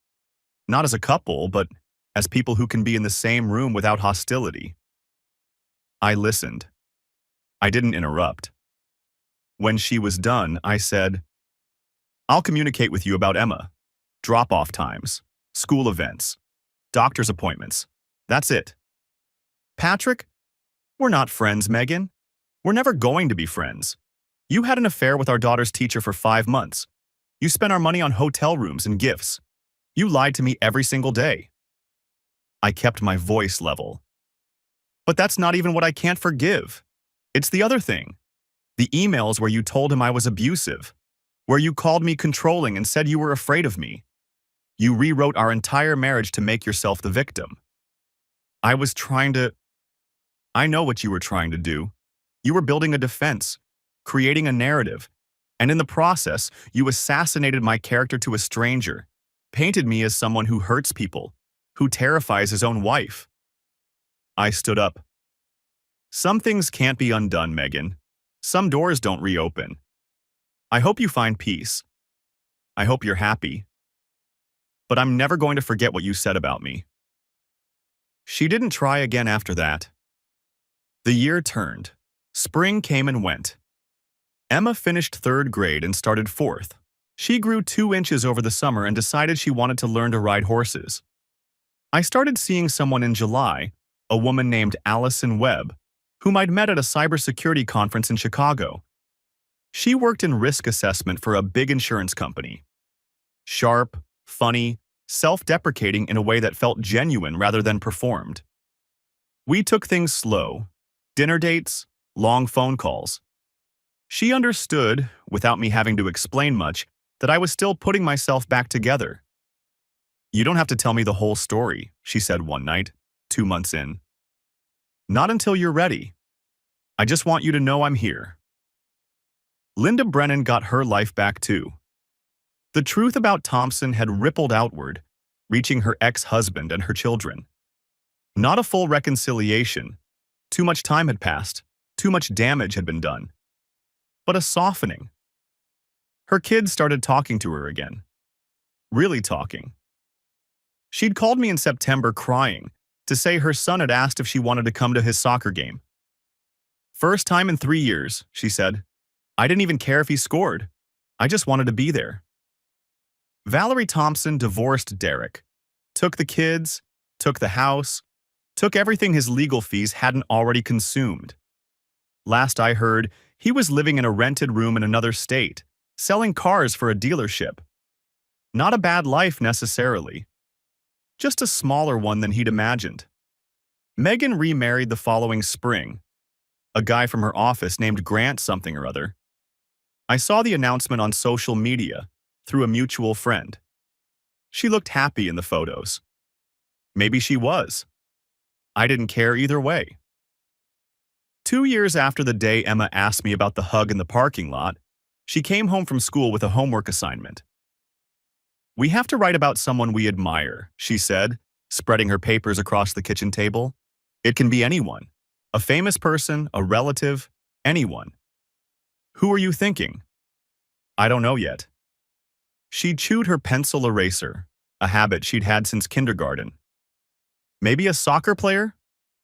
Not as a couple, but as people who can be in the same room without hostility. I listened. I didn't interrupt. When she was done, I said, I'll communicate with you about Emma. Drop-off times, school events, doctor's appointments. That's it. Patrick, we're not friends, Megan. We're never going to be friends. You had an affair with our daughter's teacher for 5 months. You spent our money on hotel rooms and gifts. You lied to me every single day. I kept my voice level. But that's not even what I can't forgive. It's the other thing. The emails where you told him I was abusive, where you called me controlling and said you were afraid of me. You rewrote our entire marriage to make yourself the victim. I know what you were trying to do. You were building a defense, creating a narrative, and in the process, you assassinated my character to a stranger, painted me as someone who hurts people, who terrifies his own wife. I stood up. Some things can't be undone, Megan. Some doors don't reopen. I hope you find peace. I hope you're happy. But I'm never going to forget what you said about me. She didn't try again after that. The year turned. Spring came and went. Emma finished 3rd grade and started 4th. She grew 2 inches over the summer and decided she wanted to learn to ride horses. I started seeing someone in July, a woman named Allison Webb, whom I'd met at a cybersecurity conference in Chicago. She worked in risk assessment for a big insurance company. Sharp, funny, self-deprecating in a way that felt genuine rather than performed. We took things slow. Dinner dates, long phone calls. She understood, without me having to explain much, that I was still putting myself back together. You don't have to tell me the whole story, she said one night, 2 months in. Not until you're ready. I just want you to know I'm here. Linda Brennan got her life back too. The truth about Thompson had rippled outward, reaching her ex-husband and her children. Not a full reconciliation. Too much time had passed. Too much damage had been done. But a softening. Her kids started talking to her again. Really talking. She'd called me in September crying to say her son had asked if she wanted to come to his soccer game. First time in 3 years, she said. I didn't even care if he scored. I just wanted to be there. Valerie Thompson divorced Derek, took the kids, took the house, took everything his legal fees hadn't already consumed. Last I heard, he was living in a rented room in another state, selling cars for a dealership. Not a bad life necessarily. Just a smaller one than he'd imagined. Megan remarried the following spring, a guy from her office named Grant something or other. I saw the announcement on social media through a mutual friend. She looked happy in the photos. Maybe she was. I didn't care either way. 2 years after the day Emma asked me about the hug in the parking lot, she came home from school with a homework assignment. "We have to write about someone we admire," she said, spreading her papers across the kitchen table. "It can be anyone. A famous person, a relative, anyone." "Who are you thinking?" "I don't know yet." She chewed her pencil eraser, a habit she'd had since kindergarten. "Maybe a soccer player?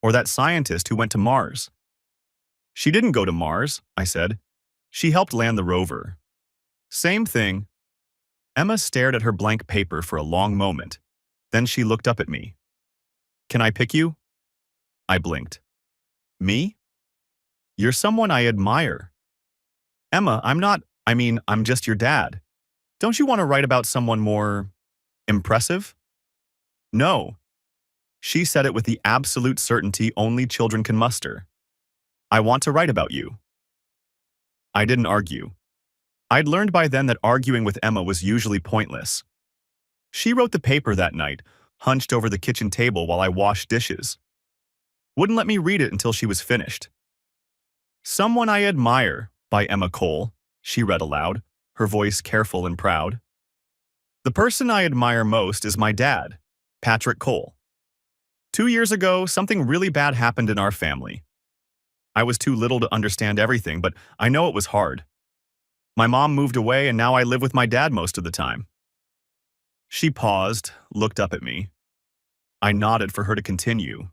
Or that scientist who went to Mars?" "She didn't go to Mars," I said. "She helped land the rover." "Same thing." Emma stared at her blank paper for a long moment. Then she looked up at me. "Can I pick you?" I blinked. "Me?" "You're someone I admire." "Emma, I'm just your dad. Don't you want to write about someone more impressive?" "No." She said it with the absolute certainty only children can muster. "I want to write about you." I didn't argue. I'd learned by then that arguing with Emma was usually pointless. She wrote the paper that night, hunched over the kitchen table while I washed dishes. Wouldn't let me read it until she was finished. "Someone I admire" by Emma Cole, she read aloud, her voice careful and proud. "The person I admire most is my dad, Patrick Cole. 2 years ago, something really bad happened in our family. I was too little to understand everything, but I know it was hard. My mom moved away and now I live with my dad most of the time." She paused, looked up at me. I nodded for her to continue.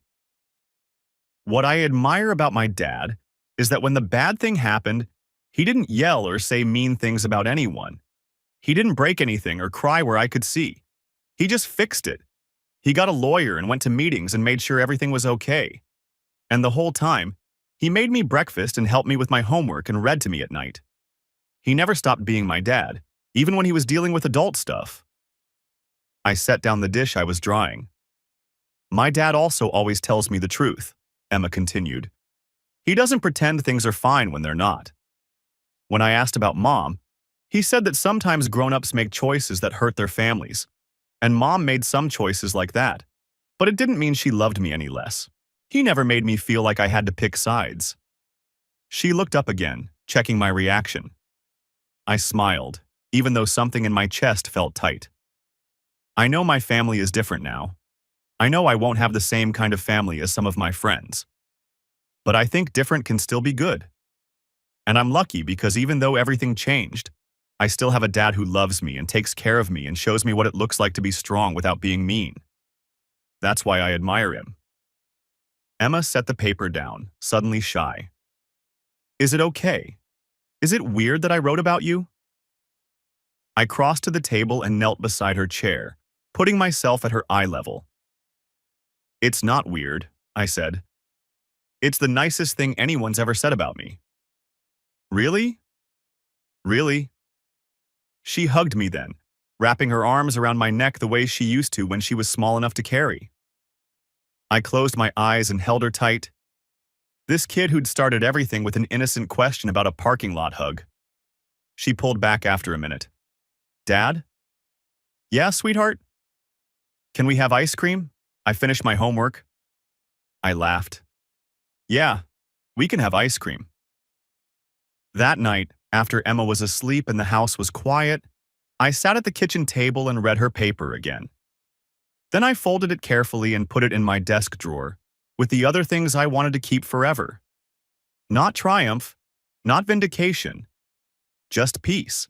"What I admire about my dad is that when the bad thing happened, he didn't yell or say mean things about anyone. He didn't break anything or cry where I could see. He just fixed it. He got a lawyer and went to meetings and made sure everything was okay. And the whole time, he made me breakfast and helped me with my homework and read to me at night. He never stopped being my dad, even when he was dealing with adult stuff." I set down the dish I was drying. "My dad also always tells me the truth," Emma continued. "He doesn't pretend things are fine when they're not. When I asked about Mom, he said that sometimes grown-ups make choices that hurt their families, and Mom made some choices like that, but it didn't mean she loved me any less. He never made me feel like I had to pick sides." She looked up again, checking my reaction. I smiled, even though something in my chest felt tight. I know my family is different now. I know I won't have the same kind of family as some of my friends. But I think different can still be good. And I'm lucky because even though everything changed, I still have a dad who loves me and takes care of me and shows me what it looks like to be strong without being mean. That's why I admire him." Emma set the paper down, suddenly shy. "Is it okay? Is it weird that I wrote about you?" I crossed to the table and knelt beside her chair, putting myself at her eye level. "It's not weird," I said. "It's the nicest thing anyone's ever said about me." "Really?" "Really?" She hugged me then, wrapping her arms around my neck the way she used to when she was small enough to carry. I closed my eyes and held her tight. This kid who'd started everything with an innocent question about a parking lot hug. She pulled back after a minute. "Dad?" "Yeah, sweetheart?" "Can we have ice cream? I finished my homework." I laughed. "Yeah, we can have ice cream." That night, after Emma was asleep and the house was quiet, I sat at the kitchen table and read her paper again. Then I folded it carefully and put it in my desk drawer, with the other things I wanted to keep forever. Not triumph, not vindication, just peace.